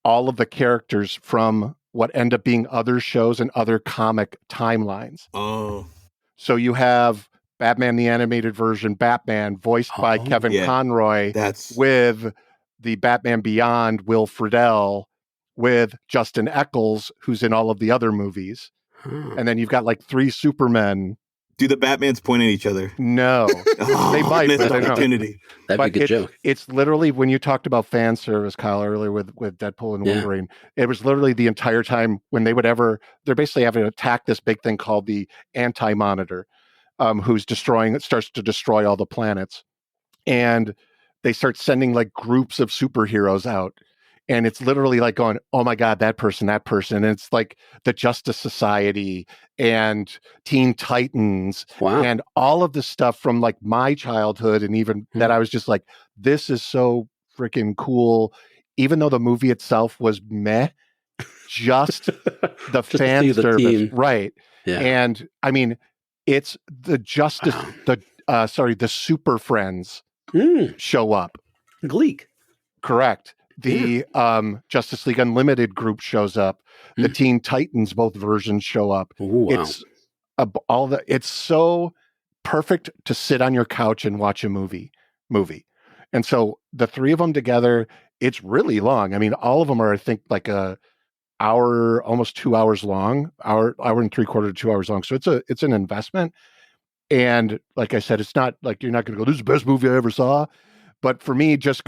Speaker 4: all of the characters from what end up being other shows and other comic timelines.
Speaker 3: Oh.
Speaker 4: So you have Batman, the animated version, Batman, voiced by Kevin Conroy, with the Batman Beyond, Will Friedle, with Justin Eccles, who's in all of the other movies. And then you've got like 3 Supermen.
Speaker 3: Do the Batmans point at each other?
Speaker 4: No. They might.
Speaker 3: Missed opportunity.
Speaker 2: That'd be a good joke.
Speaker 4: It's literally, when you talked about fan service, Kyle, earlier with Deadpool and Wolverine, it was literally the entire time when they're basically having to attack this big thing called the Anti-Monitor, who's starts to destroy all the planets. And they start sending like groups of superheroes out. And it's literally like going, oh my God, that person. And it's like the Justice Society and Teen Titans and all of the stuff from like my childhood. And even that I was just like, this is so freaking cool. Even though the movie itself was meh, just the fan service. Right.
Speaker 2: Yeah.
Speaker 4: And I mean, it's the Justice, the Super Friends show up.
Speaker 2: Gleek.
Speaker 4: Correct. The Justice League Unlimited group shows up. The Teen Titans, both versions show up.
Speaker 2: Ooh, wow.
Speaker 4: It's so perfect to sit on your couch and watch a movie. And so the 3 of them together, it's really long. I mean, all of them are, I think, like a hour, almost 2 hours long, hour and 3/4 to 2 hours long. So it's an investment. And like I said, it's not like you're not going to go, this is the best movie I ever saw. But for me, just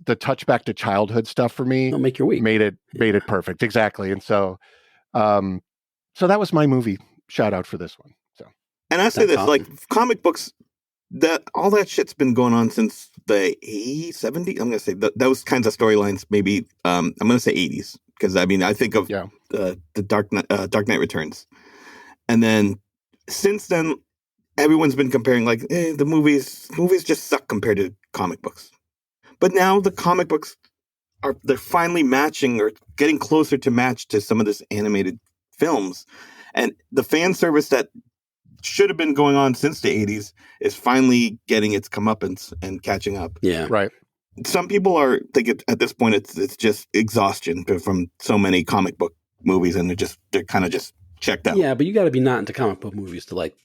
Speaker 4: the touch back to childhood stuff for me
Speaker 2: make your week.
Speaker 4: made it perfect. Exactly. And so So that was my movie shout out for this one. So,
Speaker 3: and I say this,
Speaker 2: awesome.
Speaker 3: like comic books, that all that shit's been going on since the 80s, 70s. I'm going to say those kinds of storylines, maybe, I'm going to say 80s. Because, I mean, I think of the Dark Knight Returns. And then, since then, everyone's been comparing, like, the movies just suck compared to comic books. But now the comic books they're finally matching or getting closer to match to some of this animated films. And the fan service that should have been going on since the 80s is finally getting its comeuppance and catching up.
Speaker 2: Yeah.
Speaker 4: Right.
Speaker 3: Some people think at this point it's just exhaustion from so many comic book movies, and they're kind of just checked out.
Speaker 2: Yeah, but you got to be not into comic book movies to like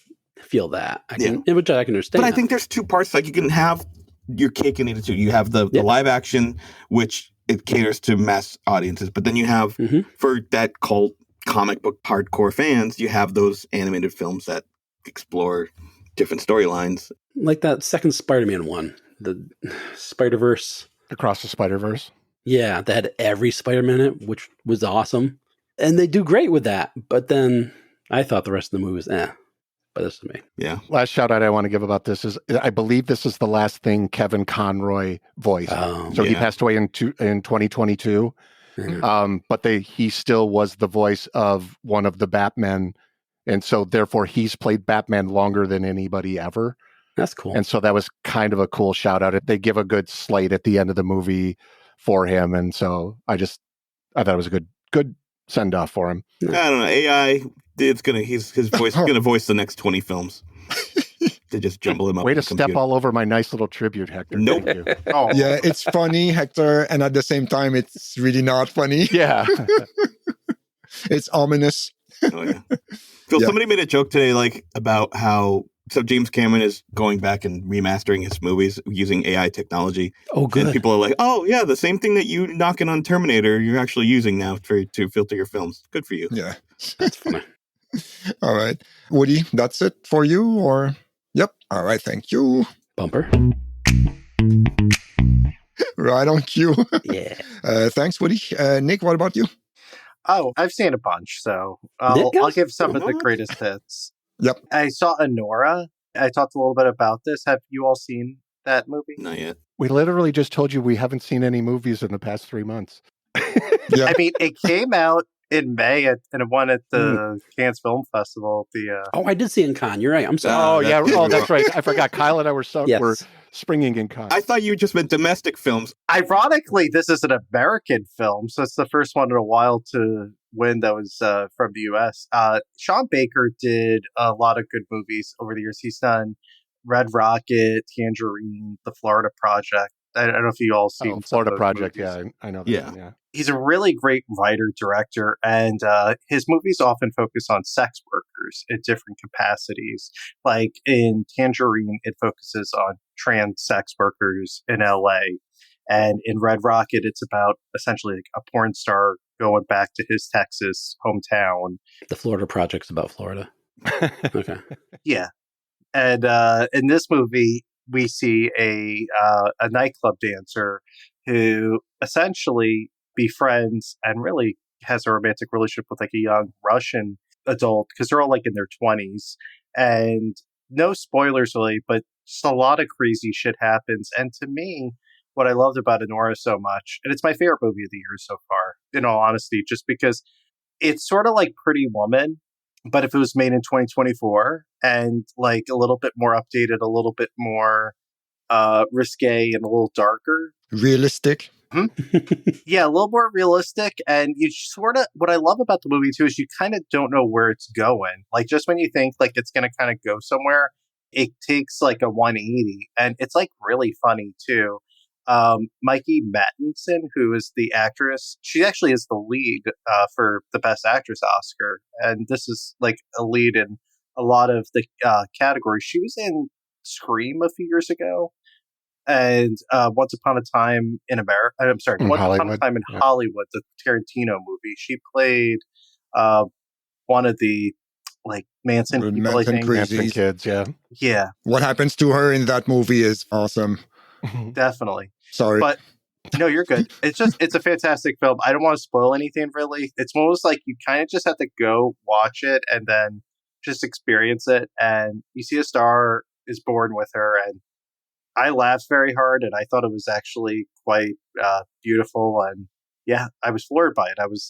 Speaker 2: feel that. Which I can understand.
Speaker 3: But I think there's two parts. Like, you can have your cake and eat it too. You have the live action, which it caters to mass audiences, but then you have for that cult comic book hardcore fans, you have those animated films that explore different storylines,
Speaker 2: like that second Spider-Man one, the Spider-Verse.
Speaker 4: Across the Spider-Verse.
Speaker 2: Yeah, that had every Spider-Man in it, which was awesome. And they do great with that. But then I thought the rest of the movie was but this is me.
Speaker 3: Yeah.
Speaker 4: Last shout out I want to give about this is I believe this is the last thing Kevin Conroy voiced. He passed away in 2022. Mm-hmm. But he still was the voice of one of the Batmen. And so therefore he's played Batman longer than anybody ever.
Speaker 2: That's cool.
Speaker 4: And so that was kind of a cool shout out. They give a good slate at the end of the movie for him. And so I thought it was a good send off for him.
Speaker 3: I don't know. AI, his voice is gonna voice the next 20 films. They just jumble him up.
Speaker 4: Way to step all over my nice little tribute, Hector.
Speaker 3: Nope.
Speaker 4: Thank you.
Speaker 1: Oh. Yeah, it's funny, Hector, and at the same time, it's really not funny.
Speaker 4: Yeah.
Speaker 1: It's ominous.
Speaker 3: Oh, yeah. Phil, somebody made a joke today, like, about how James Cameron is going back and remastering his movies using AI technology.
Speaker 2: Oh, good.
Speaker 3: And people are like, oh, yeah, the same thing that you knocking on Terminator, you're actually using now to filter your films. Good for you.
Speaker 1: Yeah.
Speaker 2: That's funny.
Speaker 1: All right. Woody, that's it for you, or? Yep. All right. Thank you.
Speaker 2: Bumper.
Speaker 1: Right on cue.
Speaker 2: Yeah.
Speaker 1: Thanks, Woody. Nick, what about you?
Speaker 5: Oh, I've seen a bunch, so I'll give some of the greatest hits.
Speaker 1: Yep.
Speaker 5: I saw Anora. I talked a little bit about this. Have you all seen that movie?
Speaker 3: Not yet.
Speaker 4: We literally just told you we haven't seen any movies in the past 3 months.
Speaker 1: Yeah.
Speaker 5: I mean, it came out in May and it won at the Cannes Film Festival.
Speaker 2: I did see it in Cannes. You're right. I'm sorry.
Speaker 4: That's right. I forgot. Kyle and I were springing in Cannes.
Speaker 3: I thought you just meant domestic films.
Speaker 5: Ironically, this is an American film, so it's the first one in a while to win that was from the U.S. Sean Baker did a lot of good movies over the years. He's done Red Rocket, Tangerine, The Florida Project. I don't know if you all seen
Speaker 4: Florida Project.
Speaker 5: Movies.
Speaker 4: Yeah, I know that.
Speaker 3: Yeah.
Speaker 5: He's a really great writer, director, and his movies often focus on sex workers in different capacities. Like in Tangerine, it focuses on trans sex workers in LA. And in Red Rocket, it's about essentially like a porn star going back to his Texas hometown.
Speaker 2: The Florida Project's about Florida. Okay.
Speaker 5: Yeah. And in this movie, we see a nightclub dancer who essentially befriends and really has a romantic relationship with like a young Russian adult because they're all like in their 20s. And no spoilers really, but just a lot of crazy shit happens. And to me, what I loved about Anora so much, and it's my favorite movie of the year so far, in all honesty, just because it's sort of like Pretty Woman, but if it was made in 2024 and like a little bit more updated, a little bit more risque and a little darker.
Speaker 1: Realistic.
Speaker 5: Yeah, a little more realistic. And you sort of, what I love about the movie too is you kind of don't know where it's going. Like just when you think like it's going to kind of go somewhere, it takes like a 180 and it's like really funny too. Mikey Mattinson, who is the actress, she actually is the lead for the Best Actress Oscar. And this is like a lead in a lot of the categories. She was in Scream a few years ago. And Once Upon a Time in America, I'm sorry, Once Upon a Time in Hollywood, the Tarantino movie. She played one of the like Manson people, I think.
Speaker 4: Manson kids, yeah.
Speaker 5: Yeah.
Speaker 1: What happens to her in that movie is awesome.
Speaker 5: Definitely.
Speaker 1: Sorry.
Speaker 5: But No, you're good. It's a fantastic film. I don't want to spoil anything really. It's almost like you kind of just have to go watch it and then just experience it. And you see a star is born with her, and I laughed very hard, and I thought it was actually quite beautiful. And yeah, I was floored by it. I was,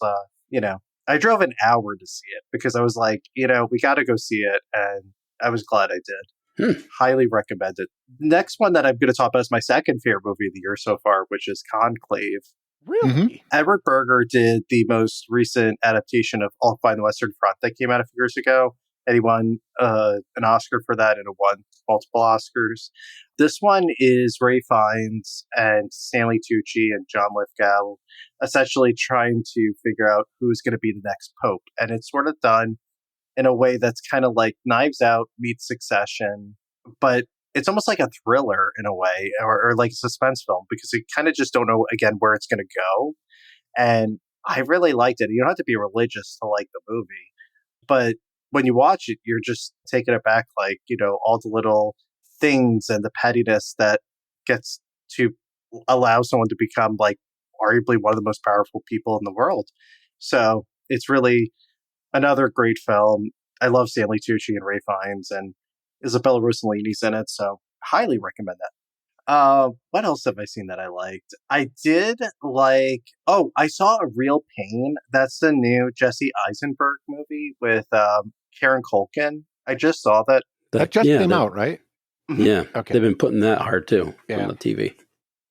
Speaker 5: I drove an hour to see it because I was like, we got to go see it, and I was glad I did. Highly recommend it. Next one that I'm going to talk about is my second favorite movie of the year so far, which is Conclave.
Speaker 4: Really?
Speaker 1: Mm-hmm.
Speaker 5: Edward Berger did the most recent adaptation of All Quiet on the Western Front that came out a few years ago, and he won an Oscar for that and won multiple Oscars. This one is Ray Fiennes and Stanley Tucci and John Lithgow essentially trying to figure out who's going to be the next pope, and it's sort of done in a way that's kind of like Knives Out meets Succession, but it's almost like a thriller in a way, or like a suspense film, because you kind of just don't know, again, where it's going to go. And I really liked it. You don't have to be religious to like the movie, but when you watch it, you're just taken aback, like, all the little things and the pettiness that gets to allow someone to become like arguably one of the most powerful people in the world. So it's really another great film. I love Stanley Tucci and Ray Fiennes, and Isabella Rossellini's in it, so highly recommend that. What else have I seen that I liked? I did like, I saw A Real Pain. That's the new Jesse Eisenberg movie with Karen Culkin. I just saw that.
Speaker 4: That just came out, right?
Speaker 2: Yeah.
Speaker 4: Okay.
Speaker 2: They've been putting that hard too on the TV.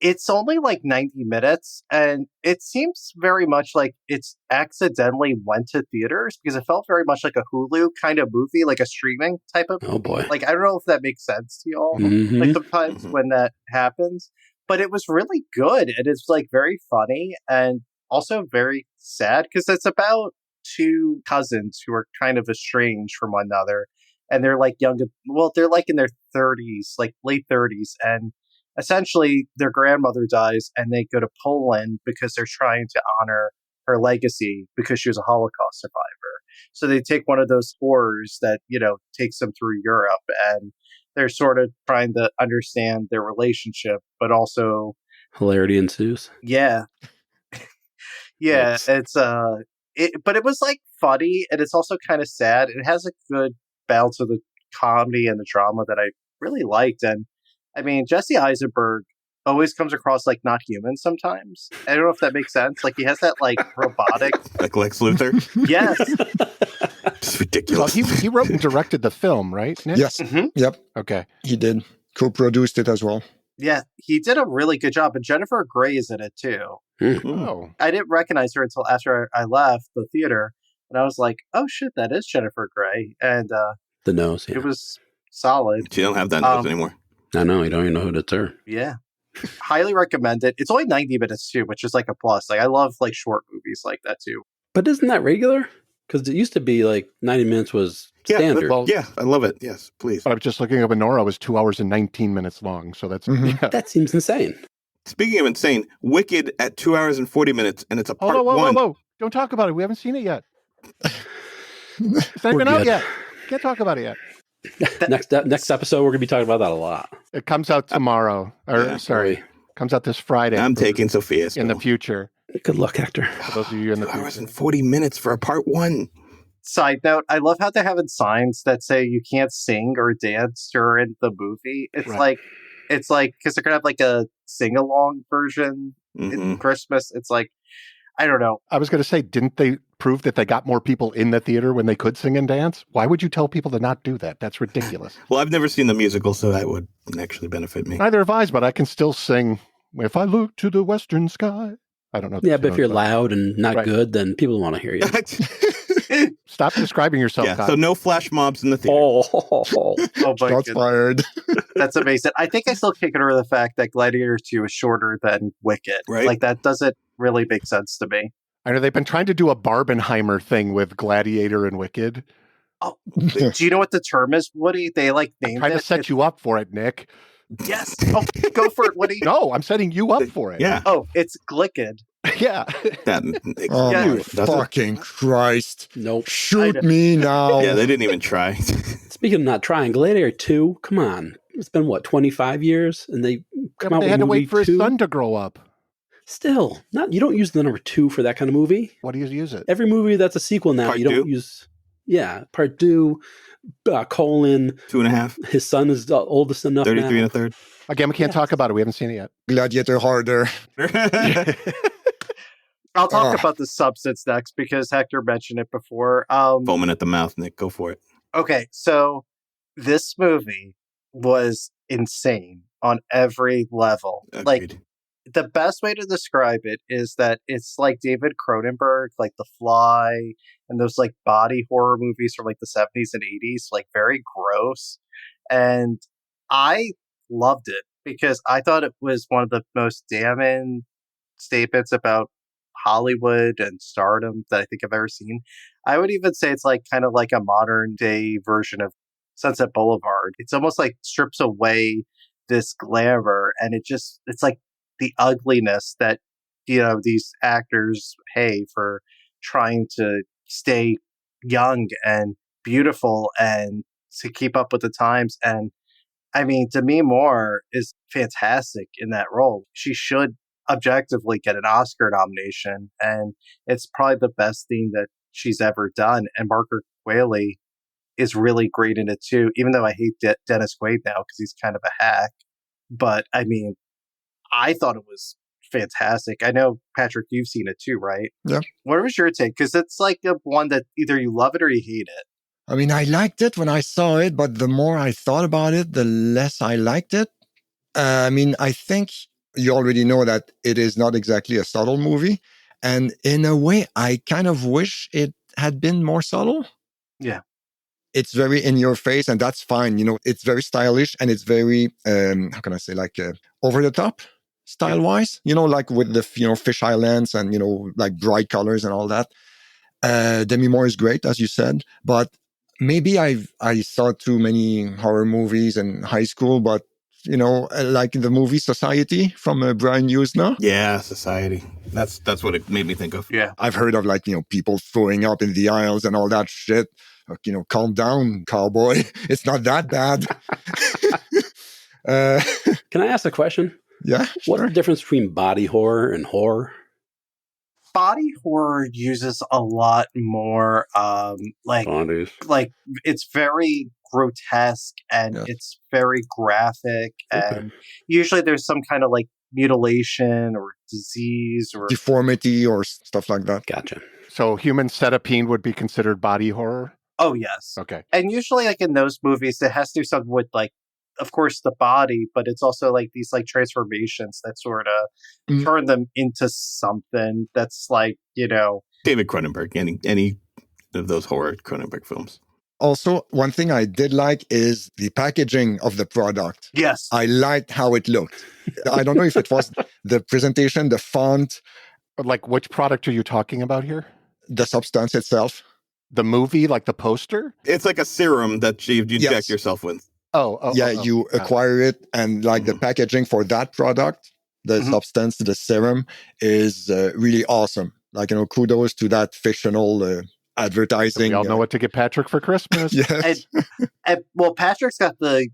Speaker 5: It's only like 90 minutes, and it seems very much like it's accidentally went to theaters because it felt very much like a Hulu kind of movie, like a streaming type of movie.
Speaker 2: Oh boy.
Speaker 5: Like, I don't know if that makes sense to y'all, like sometimes when that happens, but it was really good, and it's like very funny and also very sad because it's about two cousins who are kind of estranged from one another, and they're like they're like in their 30s, like late 30s, and essentially their grandmother dies and they go to Poland because they're trying to honor her legacy because she was a Holocaust survivor. So they take one of those horrors that, takes them through Europe, and they're sort of trying to understand their relationship, but also
Speaker 2: hilarity ensues.
Speaker 5: Yeah. Yeah. It's, but it was like funny, and it's also kind of sad. It has a good balance of the comedy and the drama that I really liked. And I mean, Jesse Eisenberg always comes across like not human sometimes. I don't know if that makes sense. Like, he has that like robotic,
Speaker 3: like Lex Luthor.
Speaker 5: Yes,
Speaker 3: It's ridiculous.
Speaker 4: Well, he wrote and directed the film, right, Nick?
Speaker 1: Yes.
Speaker 5: Mm-hmm.
Speaker 1: Yep.
Speaker 4: Okay.
Speaker 1: He did. Co-produced it as well.
Speaker 5: Yeah, he did a really good job. And Jennifer Grey is in it too.
Speaker 4: Oh.
Speaker 5: I didn't recognize her until after I left the theater, and I was like, "Oh shit, that is Jennifer Grey." And
Speaker 2: the nose. Yeah.
Speaker 5: It was solid.
Speaker 3: She don't have that nose anymore.
Speaker 2: I know. You don't even know who that's her.
Speaker 5: Yeah. Highly recommend it. It's only 90 minutes too, which is like a plus. Like, I love like short movies like that too.
Speaker 2: But isn't that regular? Because it used to be like 90 minutes was standard.
Speaker 3: Yeah, I love it. Yes, please.
Speaker 4: I was just looking up, Nora was 2 hours and 19 minutes long. So that's
Speaker 2: That seems insane.
Speaker 3: Speaking of insane, Wicked at 2 hours and 40 minutes, and it's a part one.
Speaker 4: Whoa. Don't talk about it. We haven't seen it yet. It's not even out yet. Can't talk about it yet.
Speaker 2: Next episode, we're going to be talking about that a lot.
Speaker 4: It comes out tomorrow. Comes out this Friday.
Speaker 3: I'm taking Sophia's
Speaker 4: in the future.
Speaker 2: Good luck, Hector.
Speaker 4: For those of you in the
Speaker 3: 2 hours and 40 minutes for a part one.
Speaker 5: Side note, I love how they're having signs that say you can't sing or dance during the movie. It's like, because they're going to have like a sing-along version in Christmas. It's like, I don't know.
Speaker 4: I was going to say, didn't they prove that they got more people in the theater when they could sing and dance? Why would you tell people to not do that? That's ridiculous.
Speaker 3: Well, I've never seen the musical, so that would actually benefit me.
Speaker 4: Neither have I, but I can still sing, "If I Look to the Western Sky." I don't know.
Speaker 2: Yeah, but if you're loud and not good, then people want to hear you.
Speaker 4: Stop describing yourself.
Speaker 3: Yeah, so no flash mobs in the theater.
Speaker 5: Oh my
Speaker 1: Shots fired.
Speaker 5: That's amazing. I think I still can't get over the fact that Gladiator 2 is shorter than Wicked.
Speaker 3: Right.
Speaker 5: Like, that doesn't really make sense to me.
Speaker 4: I know they've been trying to do a Barbenheimer thing with Gladiator and Wicked.
Speaker 5: Oh, do you know what the term is, Woody? They like named it.
Speaker 4: Trying to set you up for it, Nick.
Speaker 5: Yes. Oh, go for it, Woody.
Speaker 4: No, I'm setting you up for it.
Speaker 3: Yeah.
Speaker 5: Oh, it's Glicked.
Speaker 4: Yeah.
Speaker 1: Oh,
Speaker 5: Yeah.
Speaker 1: my fucking Christ.
Speaker 2: Nope.
Speaker 1: Shoot me now.
Speaker 3: Yeah, they didn't even try.
Speaker 2: Speaking of not trying, Gladiator 2, come on. It's been, 25 years? And they come out
Speaker 4: They
Speaker 2: with
Speaker 4: had to
Speaker 2: movie
Speaker 4: wait for his
Speaker 2: 2?
Speaker 4: son to grow up.
Speaker 2: Still, you don't use the number 2 for that kind of movie.
Speaker 4: What do you use it?
Speaker 2: Every movie that's a sequel now, you don't use. Yeah, part 2, colon
Speaker 3: 2.5.
Speaker 2: His son is oldest enough
Speaker 3: 33
Speaker 2: now.
Speaker 3: and a third.
Speaker 4: Again, we can't talk about it. We haven't seen it yet.
Speaker 1: Gladiator harder.
Speaker 5: I'll talk about the substance next because Hector mentioned it before.
Speaker 3: Foaming at the mouth, Nick. Go for it.
Speaker 5: Okay, so this movie was insane on every level.
Speaker 3: Agreed.
Speaker 5: Like, the best way to describe it is that it's like David Cronenberg, like The Fly, and those like body horror movies from like the 70s and 80s, like very gross. And I loved it because I thought it was one of the most damning statements about Hollywood and stardom that I think I've ever seen. I would even say it's like kind of like a modern day version of Sunset Boulevard. It's almost like strips away this glamour, and it's like the ugliness that, these actors pay for trying to stay young and beautiful and to keep up with the times. And I mean, Demi Moore is fantastic in that role. She should objectively get an Oscar nomination, and it's probably the best thing that she's ever done. And Margaret Qualley is really great in it too, even though I hate Dennis Quaid now because he's kind of a hack. But I mean, I thought it was fantastic. I know, Patrick, you've seen it too, right?
Speaker 1: Yeah.
Speaker 5: What was your take? Because it's like one that either you love it or you hate it.
Speaker 1: I mean, I liked it when I saw it, but the more I thought about it, the less I liked it. I mean, I think you already know that it is not exactly a subtle movie. And in a way, I kind of wish it had been more subtle.
Speaker 5: Yeah.
Speaker 1: It's very in your face, and that's fine. It's very stylish, and it's very, how can I say, like over the top style wise, like with the, fisheye lens and, like bright colors and all that. Demi Moore is great, as you said, but maybe I saw too many horror movies in high school, but like the movie Society from Brian Usna.
Speaker 3: Yeah, Society. That's what it made me think of.
Speaker 5: Yeah.
Speaker 1: I've heard of like, people throwing up in the aisles and all that shit. Calm down, cowboy. It's not that bad.
Speaker 2: Can I ask a question?
Speaker 1: Yeah.
Speaker 2: What's the difference between body horror and horror?
Speaker 5: Body horror uses a lot more
Speaker 2: bodies.
Speaker 5: Like it's very grotesque and it's very graphic, and usually there's some kind of like mutilation or disease or
Speaker 1: deformity or stuff like that.
Speaker 2: Gotcha.
Speaker 4: So human centipede would be considered body horror?
Speaker 5: Oh, yes.
Speaker 4: Okay.
Speaker 5: And usually like in those movies, it has to do something with like, of course, the body, but it's also like these like transformations that sort of turn them into something that's like,
Speaker 3: David Cronenberg, any of those horror Cronenberg films.
Speaker 1: Also, one thing I did like is the packaging of the product.
Speaker 5: Yes.
Speaker 1: I liked how it looked. I don't know if it was the presentation, the font.
Speaker 4: Like, which product are you talking about here?
Speaker 1: The substance itself.
Speaker 4: The movie, like the poster?
Speaker 3: It's like a serum that you inject yourself with.
Speaker 1: You acquire it, and like the packaging for that product, the substance, the serum, is really awesome. Like, kudos to that fictional advertising.
Speaker 4: We all know what to get Patrick for Christmas.
Speaker 1: Yes.
Speaker 5: And well, Patrick's got the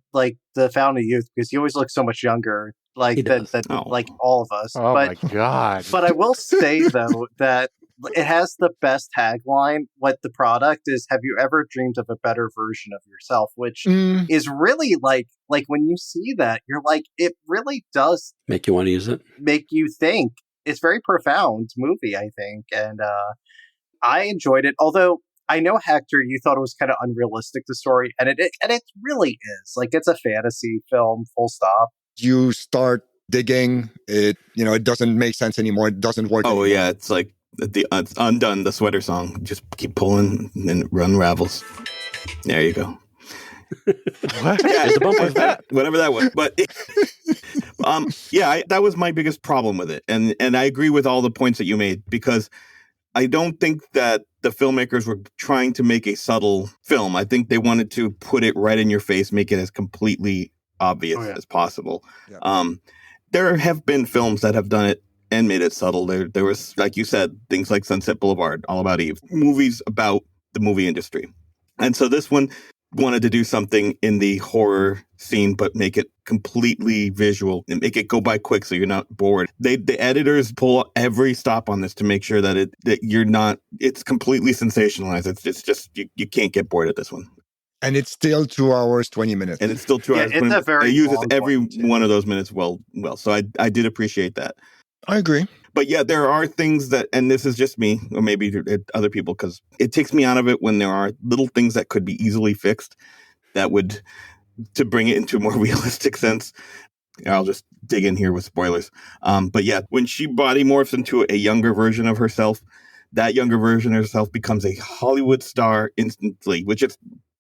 Speaker 5: fountain of youth because he always looks so much younger, like than like all of us.
Speaker 4: Oh my God.
Speaker 5: But I will say though that it has the best tagline. What the product is, have you ever dreamed of a better version of yourself? Which is really like when you see that, you're like, it really does
Speaker 2: make you want to use it,
Speaker 5: make you think. It's very profound movie, I think. And I enjoyed it. Although I know, Hector, you thought it was kind of unrealistic, the story. And it really is. Like, it's a fantasy film, full stop.
Speaker 1: You start digging, it doesn't make sense anymore. It doesn't work anymore.
Speaker 3: Yeah, it's like it's Undone, the sweater song. Just keep pulling and it unravels. There you go.
Speaker 2: What? Yeah, the bump was that.
Speaker 3: Whatever that was. But that was my biggest problem with it. And I agree with all the points that you made, because I don't think that the filmmakers were trying to make a subtle film. I think they wanted to put it right in your face, make it as completely obvious as possible. Yeah. There have been films that have done it and made it subtle. There was, like you said, things like Sunset Boulevard, All About Eve, movies about the movie industry. And so this one wanted to do something in the horror scene, but make it completely visual and make it go by quick so you're not bored. The editors pull every stop on this to make sure that it's completely sensationalized. It's just, you can't get bored at this one.
Speaker 1: And it's still 2 hours, 20 minutes.
Speaker 3: And it's still 2 hours.
Speaker 5: It's a very
Speaker 3: it uses
Speaker 5: long
Speaker 3: every
Speaker 5: one
Speaker 3: of those minutes well. So I did appreciate that.
Speaker 1: I agree.
Speaker 3: But yeah, there are things that, and this is just me, or maybe other people, because it takes me out of it when there are little things that could be easily fixed that would, to bring it into a more realistic sense. I'll just dig in here with spoilers. But yeah, when she body morphs into a younger version of herself, that younger version of herself becomes a Hollywood star instantly,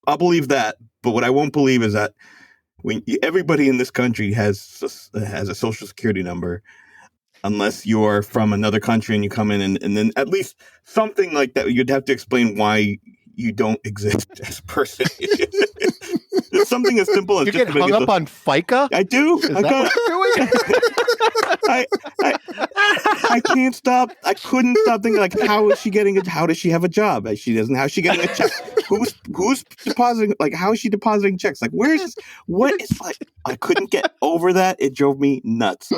Speaker 3: I'll believe that. But what I won't believe is that when everybody in this country has a social security number, unless you are from another country and you come in and then at least something like that, you'd have to explain why you don't exist as a person. It's something as simple as
Speaker 4: you get hung up on FICA?
Speaker 3: I do.
Speaker 4: Is that what you're doing?
Speaker 3: I can't stop. I couldn't stop thinking, like, how does she getting a job? How's she getting a check? Who's depositing? Like, how is she depositing checks? Like, what is, like, I couldn't get over that. It drove me nuts.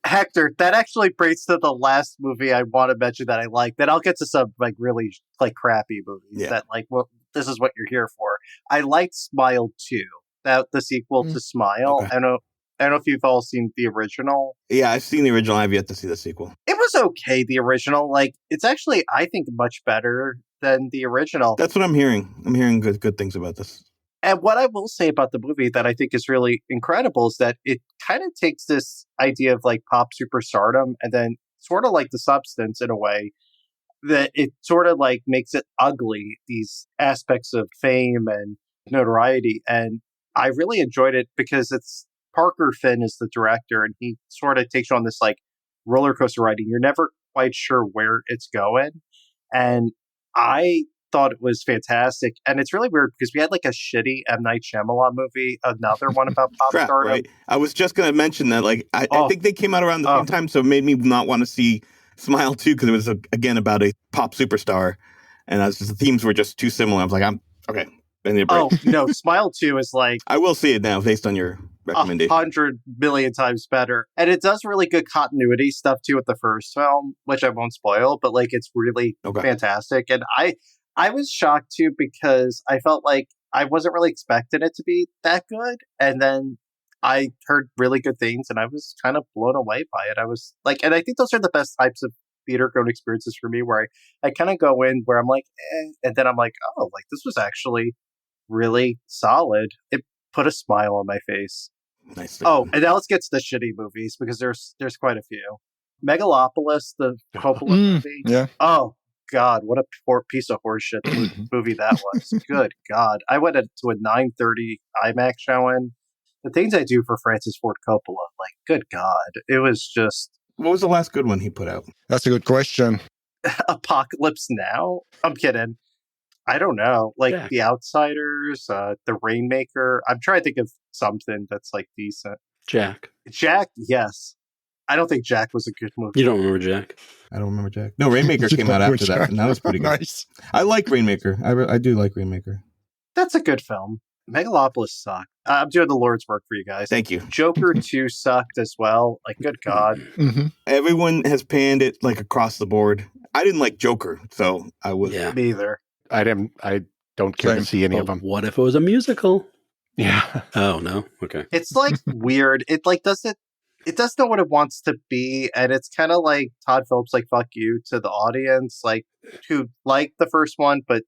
Speaker 5: Hector, that actually brings to the last movie I want to mention that I like. Then I'll get to some like really like crappy movies that like, well, this is what you're here for. I liked Smile 2, that the sequel to Smile.
Speaker 3: Okay.
Speaker 5: I don't know if you've all seen the original.
Speaker 3: Yeah, I've seen the original. I've yet to see the sequel.
Speaker 5: It was okay, the original. Like, it's actually, I think, much better than the original.
Speaker 3: That's what I'm hearing. I'm hearing good things about this.
Speaker 5: And what I will say about the movie that I think is really incredible is that it kind of takes this idea of like pop superstardom and then sort of like the substance in a way that it sort of like makes it ugly, these aspects of fame and notoriety. And I really enjoyed it because it's Parker Finn is the director and he sort of takes you on this like roller coaster ride and you're never quite sure where it's going. And I thought it was fantastic. And it's really weird because we had like a shitty M. Night Shyamalan movie, another one about pop stardom.
Speaker 3: Right. I was just going to mention that. Like, I think they came out around the same time, so it made me not want to see Smile 2 because it was, again, about a pop superstar. And the themes were just too similar. I was like, okay.
Speaker 5: Oh, no, Smile 2 is like...
Speaker 3: I will see it now based on your recommendation.
Speaker 5: 100 million times better. And it does really good continuity stuff, too, with the first film, which I won't spoil, but like it's really fantastic. And I was shocked, too, because I felt like I wasn't really expecting it to be that good. And then I heard really good things, and I was kind of blown away by it. I was like, and I think those are the best types of theater-going experiences for me, where I kind of go in where I'm like, and then I'm like, oh, like this was actually really solid. It put a smile on my face.
Speaker 3: Nice.
Speaker 5: Oh, and now let's get to the shitty movies, because there's quite a few. Megalopolis, the Coppola movie.
Speaker 1: Yeah.
Speaker 5: Oh, God, what a poor piece of horseshit movie that was. Good God. I went to a 9:30 IMAX showing. The things I do for Francis Ford Coppola, like, good God. It was just...
Speaker 3: What was the last good one he put out?
Speaker 1: That's a good question.
Speaker 5: Apocalypse Now? I'm kidding. I don't know. Like,
Speaker 2: Jack.
Speaker 5: The Outsiders, The Rainmaker. I'm trying to think of something that's, like, decent.
Speaker 2: Jack,
Speaker 5: yes. I don't think Jack was a good movie.
Speaker 2: you don't remember Jack?
Speaker 3: I don't remember Jack. No, Rainmaker came out after that, and that was pretty good.
Speaker 1: Nice.
Speaker 3: I like Rainmaker. I do like Rainmaker.
Speaker 5: That's a good film. Megalopolis sucked. I'm doing the Lord's work for you guys.
Speaker 3: Thank you.
Speaker 5: Joker 2 sucked as well. Like, good God.
Speaker 1: Mm-hmm.
Speaker 3: Everyone has panned it like across the board. I didn't like Joker, so I was.
Speaker 2: Yeah.
Speaker 5: Me either.
Speaker 4: I don't care to see any of them.
Speaker 2: What if it was a musical?
Speaker 4: Yeah.
Speaker 2: Oh, no? Okay.
Speaker 5: It's like weird. It like doesn't know what it wants to be, and it's kind of like Todd Phillips, like, fuck you to the audience, like, who liked the first one, but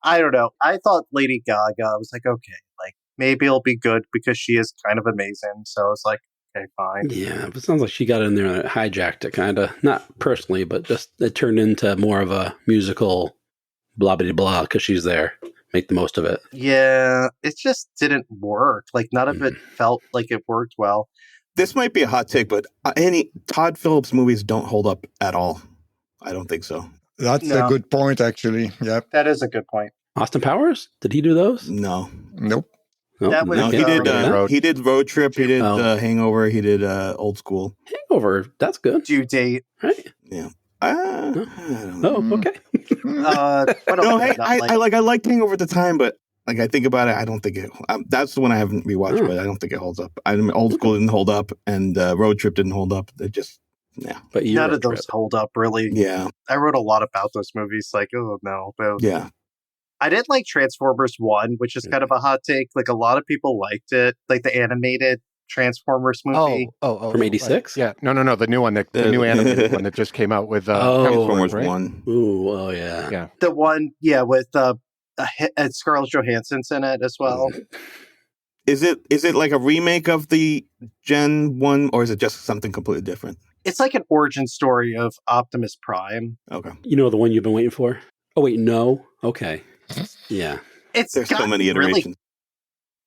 Speaker 5: I don't know. I thought Lady Gaga was like, okay, like, maybe it'll be good because she is kind of amazing, so I was like, okay, fine.
Speaker 2: Yeah, but it sounds like she got in there and hijacked it, kind of. Not personally, but just it turned into more of a musical blah-blah-blah because she's there. Make the most of it.
Speaker 5: Yeah, it just didn't work. Like, none of it felt like it worked well.
Speaker 3: This might be a hot take, but any Todd Phillips movies don't hold up at all. I don't think so.
Speaker 1: That's a good point, actually. Yep.
Speaker 5: That is a good point.
Speaker 2: Austin Powers? Did he do those?
Speaker 3: No.
Speaker 1: Nope.
Speaker 5: That was-
Speaker 3: No, he did Road Trip. He did
Speaker 2: Oh.
Speaker 3: Hangover. He did Old School.
Speaker 2: Hangover. That's good.
Speaker 5: Due date.
Speaker 2: Right?
Speaker 3: Yeah. I don't know.
Speaker 2: Oh, okay.
Speaker 5: What else
Speaker 3: No,
Speaker 5: did I
Speaker 3: hey,
Speaker 5: not like?
Speaker 3: I liked Hangover at the time, but Like, I think about it, I don't think it... that's the one I haven't rewatched, but I don't think it holds up. Old School didn't hold up, and Road Trip didn't hold up. They just... Yeah.
Speaker 2: But
Speaker 5: none of those hold up, really.
Speaker 3: Yeah.
Speaker 5: I wrote a lot about those movies. Like, oh, no.
Speaker 3: Yeah.
Speaker 5: I did like Transformers 1, which is kind of a hot take. Like, a lot of people liked it. Like, the animated Transformers movie.
Speaker 2: From 86?
Speaker 4: Yeah. No. The new one, the new animated one that just came out with
Speaker 3: Transformers
Speaker 4: right?
Speaker 3: 1.
Speaker 2: Ooh, oh, yeah.
Speaker 4: Yeah.
Speaker 5: The one, with Scarlett Johansson's in it as well.
Speaker 3: Is it like a remake of the Gen 1, or is it just something completely different?
Speaker 5: It's like an origin story of Optimus Prime.
Speaker 3: Okay.
Speaker 2: You know the one you've been waiting for? Oh, wait, no? Okay. Yeah.
Speaker 5: There's
Speaker 3: so many iterations.
Speaker 5: Really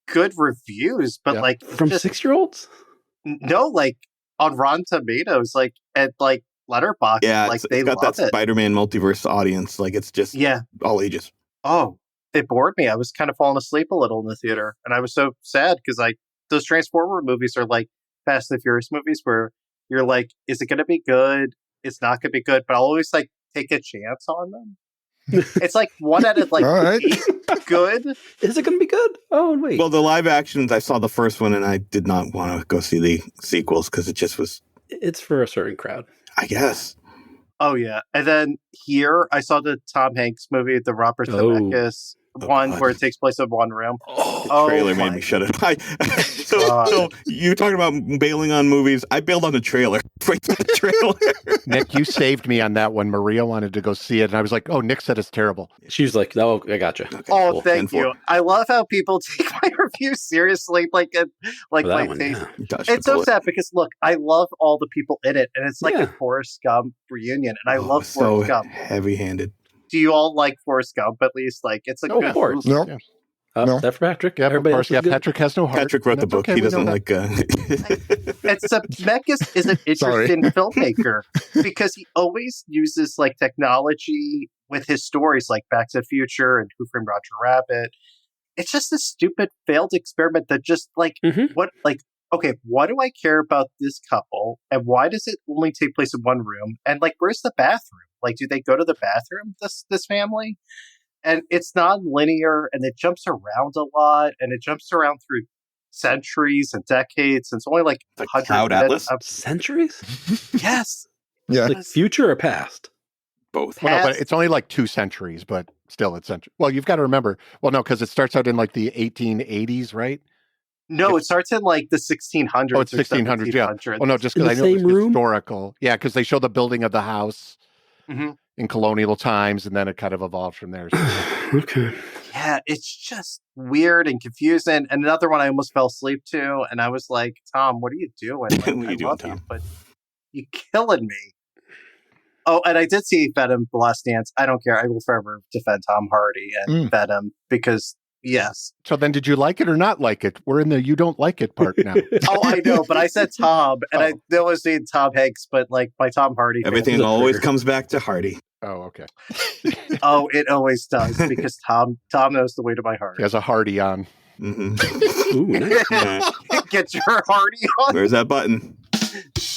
Speaker 5: good reviews, but like...
Speaker 2: From 6-year-olds?
Speaker 5: No, like on Rotten Tomatoes, like at like Letterboxd.
Speaker 3: Yeah,
Speaker 5: like
Speaker 3: it's got that Spider-Man multiverse audience. Like, it's just all ages.
Speaker 5: Oh, it bored me. I was kind of falling asleep a little in the theater. And I was so sad because those Transformer movies are like Fast and Furious movies where you're like, is it going to be good? It's not going to be good. But I'll always like take a chance on them. It's like 1 out of like 8 good.
Speaker 2: Is it going to be good? Oh, wait.
Speaker 3: Well, the live actions, I saw the first one and I did not want to go see the sequels because it just was...
Speaker 2: It's for a certain crowd.
Speaker 3: I guess.
Speaker 5: Oh, yeah. And then here, I saw the Tom Hanks movie, the Robert Zemeckis one, where it takes place in one room.
Speaker 3: The trailer made me shut it. So you talking about bailing on movies? I bailed on the trailer. Right from the trailer.
Speaker 4: Nick, you saved me on that one. Maria wanted to go see it, and I was like, "Oh, Nick said it's terrible."
Speaker 2: She was like, "Oh, I gotcha."
Speaker 3: Okay,
Speaker 5: cool. Thank you. I love how people take my review seriously. My taste. It's so sad because look, I love all the people in it, and it's like a Forrest Gump reunion, and I love Forrest Gump.
Speaker 3: Heavy-handed.
Speaker 5: Do you all like Forrest Gump? At least, like, it's a good movie.
Speaker 1: No.
Speaker 4: Yeah.
Speaker 1: No.
Speaker 2: That's for Patrick.
Speaker 4: Yeah, of course. Yeah, Patrick has no heart.
Speaker 3: Patrick wrote the book.
Speaker 4: Okay,
Speaker 3: he doesn't like...
Speaker 5: And Zemeckis is an interesting filmmaker because he always uses like technology with his stories, like Back to the Future and Who Framed Roger Rabbit. It's just a stupid failed experiment that just like okay, why do I care about this couple, and why does it only take place in one room? And like, where's the bathroom? Like, do they go to the bathroom? This family. And it's non-linear, and it jumps around a lot, and it jumps around through centuries and decades. And it's only like 100
Speaker 3: Cloud Atlas?
Speaker 2: Centuries?
Speaker 5: Yes.
Speaker 1: Yeah.
Speaker 2: Like future or past?
Speaker 3: Both.
Speaker 4: Well, no, but it's only like 2 centuries, but still it's century. Well, you've got to remember. Well, no, because it starts out in like the 1880s, right?
Speaker 5: No, it starts in like the 1600s.
Speaker 4: Oh, it's 1600s, yeah. Oh, no, just because I know it's historical. Yeah, because they show the building of the house. In colonial times, and then it kind of evolved from there.
Speaker 2: Okay.
Speaker 5: Yeah, it's just weird and confusing. And another one I almost fell asleep to, and I was like, Tom, what are you doing? Like,
Speaker 3: What are you doing,
Speaker 5: love
Speaker 3: Tom?
Speaker 5: you, but you're killing me. Oh, and I did see Venom: The Last Dance. I don't care. I will forever defend Tom Hardy and Venom because, yes.
Speaker 4: So then did you like it or not like it? We're in the you don't like it part now.
Speaker 5: Oh, I know, but I said Tom, and I always say Tom Hanks, but like my Tom Hardy.
Speaker 3: Everything always comes back to Hardy.
Speaker 4: Oh, okay.
Speaker 5: Oh, it always does because Tom knows the way to my heart.
Speaker 4: He has a Hardy on.
Speaker 3: Mm-hmm.
Speaker 2: Ooh, nice.
Speaker 5: Get your Hardy on.
Speaker 3: Where's that button?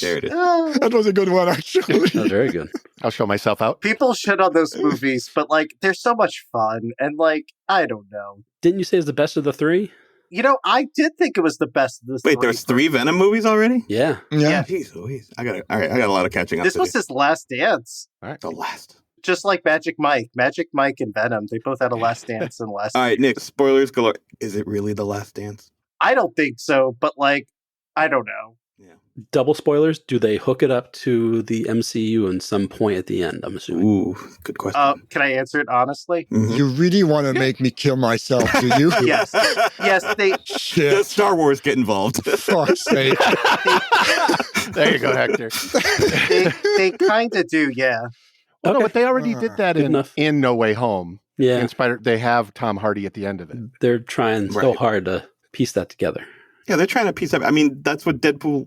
Speaker 3: There it is.
Speaker 1: That was a good one, actually.
Speaker 2: That was very good.
Speaker 4: I'll show myself out.
Speaker 5: People shit on those movies, but like they're so much fun, and like I don't know.
Speaker 2: Didn't you say it's the best of the 3?
Speaker 5: You know, I did think it was the best of the
Speaker 3: Wait, there's 3 Venom movies already?
Speaker 2: Yeah.
Speaker 3: Jeez Louise. I got a lot of catching up
Speaker 5: This
Speaker 3: to
Speaker 5: was
Speaker 3: do.
Speaker 5: his last dance.
Speaker 4: All right.
Speaker 3: The last.
Speaker 5: Just like Magic Mike and Venom, they both had a last dance and last.
Speaker 3: All right, Nick, spoilers galore. Is it really The Last Dance?
Speaker 5: I don't think so, but like, I don't know.
Speaker 3: Yeah.
Speaker 2: Double spoilers, do they hook it up to the MCU in some point at the end, I'm assuming?
Speaker 3: Ooh, good question.
Speaker 5: Can I answer it honestly?
Speaker 3: Mm-hmm.
Speaker 1: You really want to make me kill myself, do you?
Speaker 5: Yes.
Speaker 1: Shit.
Speaker 3: Does Star Wars get involved?
Speaker 1: For fuck's sake.
Speaker 4: There you go, Hector.
Speaker 5: They kind of do, yeah.
Speaker 4: Well, no, but they already did that
Speaker 2: enough.
Speaker 4: in No Way Home.
Speaker 2: Yeah.
Speaker 4: They have Tom Hardy at the end of it.
Speaker 2: They're trying so hard to piece that together.
Speaker 3: Yeah, they're trying to piece up. I mean, that's what Deadpool.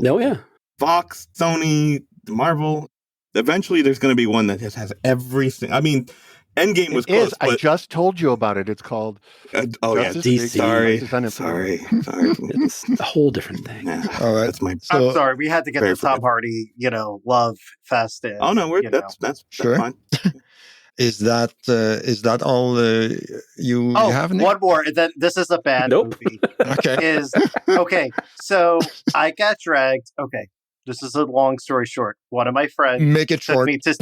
Speaker 2: Oh, yeah.
Speaker 3: Fox, Sony, Marvel. Eventually, there's going to be one that just has everything. I mean, Endgame was close.
Speaker 4: I just told you about it. It's called.
Speaker 3: DC. Sorry.
Speaker 2: It's a whole different thing.
Speaker 3: Yeah,
Speaker 1: all right.
Speaker 3: That's my.
Speaker 5: I'm sorry. We had to get the Tom Hardy, love fast in.
Speaker 3: Oh no, that's
Speaker 1: sure.
Speaker 3: fine.
Speaker 1: Is that all you have, Nick?
Speaker 5: One more. And then this is a bad movie.
Speaker 1: Okay.
Speaker 5: Okay. So I got dragged. Okay. This is a long story short. One of my friends
Speaker 1: make it short.
Speaker 5: Me to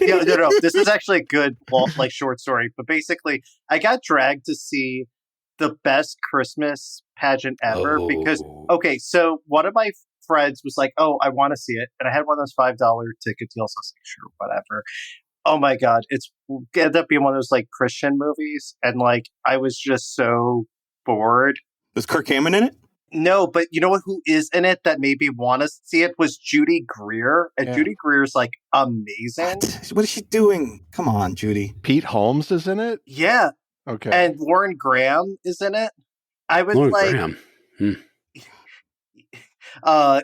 Speaker 5: no. This is actually a good short story. But basically, I got dragged to see the best Christmas pageant ever because so one of my friends was like, "Oh, I want to see it," and I had one of those $5 ticket deals. I was like, "Sure, whatever." Oh my god, it ended up being one of those like Christian movies, and like I was just so bored.
Speaker 3: Was Kirk Cameron in it?
Speaker 5: No, but you know who is in it that made me want to see it was Judy Greer, and Judy Greer's like amazing.
Speaker 3: What is she doing? Come on, Judy.
Speaker 4: Pete Holmes is in it?
Speaker 5: Yeah.
Speaker 4: Okay.
Speaker 5: And Lauren Graham is in it. I was
Speaker 2: Lauren
Speaker 5: like,
Speaker 2: Graham.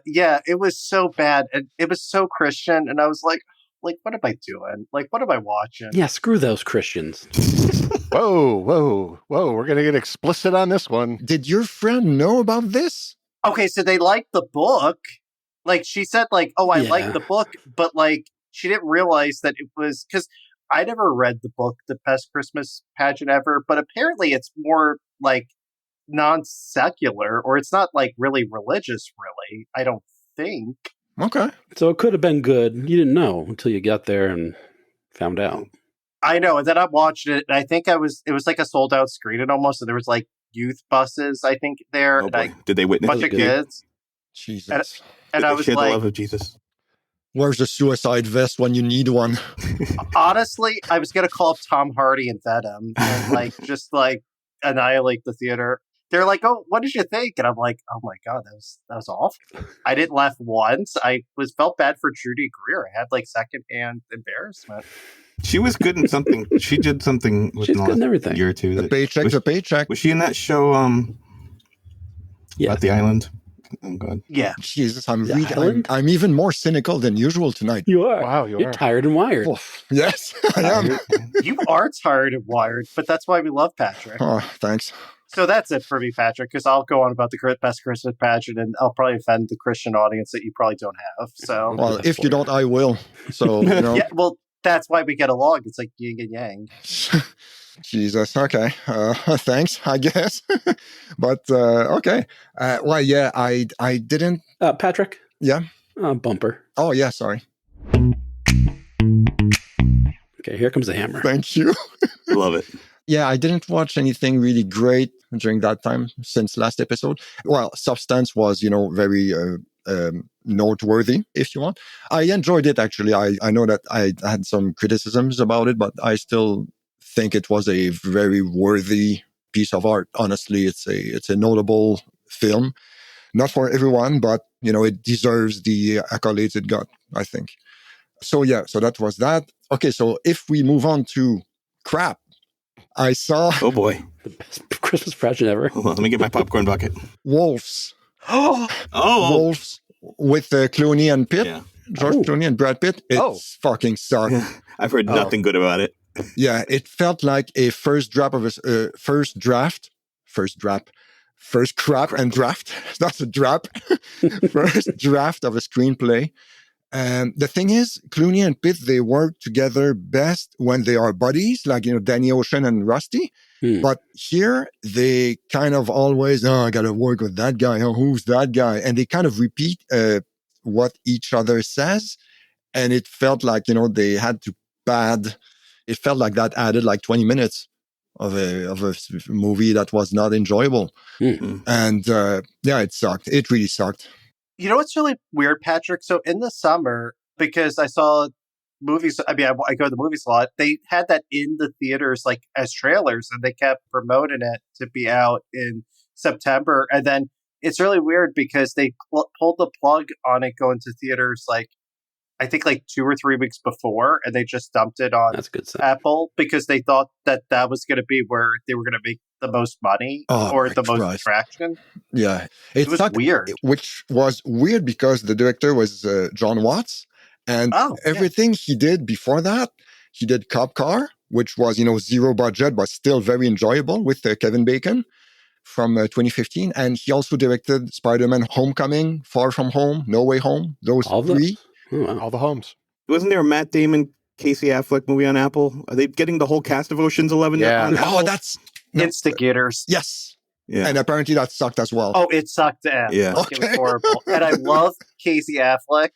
Speaker 5: Yeah, it was so bad, and it was so Christian, and I was like, what am I doing? Like, what am I watching?
Speaker 2: Yeah, screw those Christians.
Speaker 4: Whoa. We're going to get explicit on this one.
Speaker 1: Did your friend know about this?
Speaker 5: Okay, so they liked the book. Like, she said, like, oh, I like the book, but, like, she didn't realize that it was, because I never read the book, The Best Christmas Pageant Ever, but apparently it's more, like, non-secular, or it's not, like, really religious, really, I don't think.
Speaker 1: Okay.
Speaker 2: So it could have been good. You didn't know until you got there and found out.
Speaker 5: I know, and then I watched it, and I think it was like a sold-out screening almost, and there was, like, youth buses, I think, there.
Speaker 3: Oh, boy. Did they witness
Speaker 5: a bunch of kids.
Speaker 1: Jesus.
Speaker 5: And I was like,
Speaker 3: the love of Jesus.
Speaker 1: Where's the suicide vest when you need one?
Speaker 5: Honestly, I was going to call up Tom Hardy and vet him and like just like annihilate the theater. They're like, "Oh, what did you think?" And I'm like, "Oh my god, that was awful." I didn't laugh once. I felt bad for Judy Greer. I had like secondhand embarrassment.
Speaker 3: She was good in something. She did something
Speaker 2: She's good in everything.
Speaker 3: Year or two.
Speaker 1: The paycheck.
Speaker 3: Was she in that show? About the island. Oh god.
Speaker 5: Yeah.
Speaker 1: Jesus, I'm even more cynical than usual tonight.
Speaker 2: You are.
Speaker 4: Wow,
Speaker 2: you're tired and wired.
Speaker 1: Oh, yes, I am.
Speaker 5: You are tired and wired, but that's why we love Patrick.
Speaker 1: Oh, thanks.
Speaker 5: So that's it for me, Patrick, because I'll go on about the best Christmas pageant, and I'll probably offend the Christian audience that you probably don't have. So,
Speaker 1: well, if you don't, I will. So,
Speaker 5: yeah, well, that's why we get along. It's like yin and yang.
Speaker 1: Jesus. Okay. Thanks, I guess. But okay. Well, yeah, I didn't.
Speaker 2: Patrick.
Speaker 1: Yeah.
Speaker 2: Bumper.
Speaker 1: Oh, yeah. Sorry.
Speaker 2: Okay, here comes the hammer.
Speaker 1: Thank you.
Speaker 3: Love it.
Speaker 1: Yeah, I didn't watch anything really great during that time since last episode. Well, Substance was, very noteworthy, if you want. I enjoyed it, actually. I know that I had some criticisms about it, but I still think it was a very worthy piece of art. Honestly, it's a notable film. Not for everyone, but, it deserves the accolades it got, I think. So, yeah, so that was that. Okay, so if we move on to crap, I saw...
Speaker 3: Oh, boy.
Speaker 2: The best Christmas pageant ever.
Speaker 3: Hold on, let me get my popcorn bucket.
Speaker 1: Wolves.
Speaker 3: Oh!
Speaker 1: Wolves with Clooney and Pitt.
Speaker 3: Yeah.
Speaker 1: George Clooney and Brad Pitt. It's fucking sucked.
Speaker 3: I've heard nothing good about it.
Speaker 1: Yeah, it felt like a first crap and draft. That's a drop. First draft of a screenplay. The thing is, Clooney and Pitt, they work together best when they are buddies, like, Danny Ocean and Rusty. But here, they kind of always, I got to work with that guy. Oh, who's that guy? And they kind of repeat what each other says. And it felt like, they had to pad. It felt like that added like 20 minutes of a movie that was not enjoyable. Mm-hmm. And it sucked. It really sucked.
Speaker 5: You know what's really weird, Patrick? So in the summer, because I saw movies, I go to the movies a lot, they had that in the theaters like as trailers, and they kept promoting it to be out in September. And then it's really weird because they pulled the plug on it going to theaters like, I think like 2 or 3 weeks before, and they just dumped it on Apple because they thought that was going to be where they were going to make the most money or the most traction.
Speaker 1: Yeah.
Speaker 5: It was weird.
Speaker 1: Which was weird because the director was John Watts, and everything he did before that, he did Cop Car, which was, zero budget, but still very enjoyable with Kevin Bacon from 2015. And he also directed Spider-Man Homecoming, Far From Home, No Way Home, those three.
Speaker 4: All the homes.
Speaker 3: Wasn't there a Matt Damon Casey Affleck movie on Apple? Are they getting the whole cast of Ocean's 11?
Speaker 4: Yeah.
Speaker 3: On Apple?
Speaker 1: Oh, that's
Speaker 5: Instigators.
Speaker 1: yes.
Speaker 3: Yeah.
Speaker 1: And apparently that sucked as well.
Speaker 5: Oh, it sucked ass.
Speaker 3: Yeah.
Speaker 5: Like, it was horrible. And I love Casey Affleck,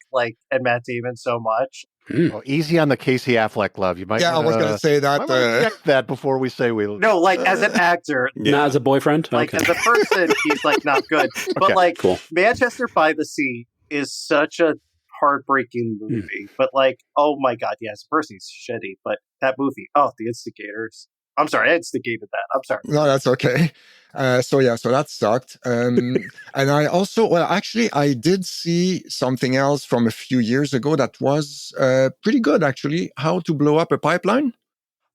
Speaker 5: and Matt Damon so much.
Speaker 4: Well, easy on the Casey Affleck love. You might.
Speaker 1: I was going to say that.
Speaker 4: Might wanna check that before we say we.
Speaker 5: No, as an actor,
Speaker 2: Not as a boyfriend? Okay.
Speaker 5: as a person, he's not good. But
Speaker 4: Okay,
Speaker 2: cool.
Speaker 5: Manchester by the Sea is such a heartbreaking movie. But oh my God, yes, a person he's shitty. But that movie, The Instigators. I'm sorry, I instigated that. I'm sorry.
Speaker 1: No, that's okay. So that sucked. And I also, actually, I did see something else from a few years ago that was pretty good, actually. How to Blow Up a Pipeline.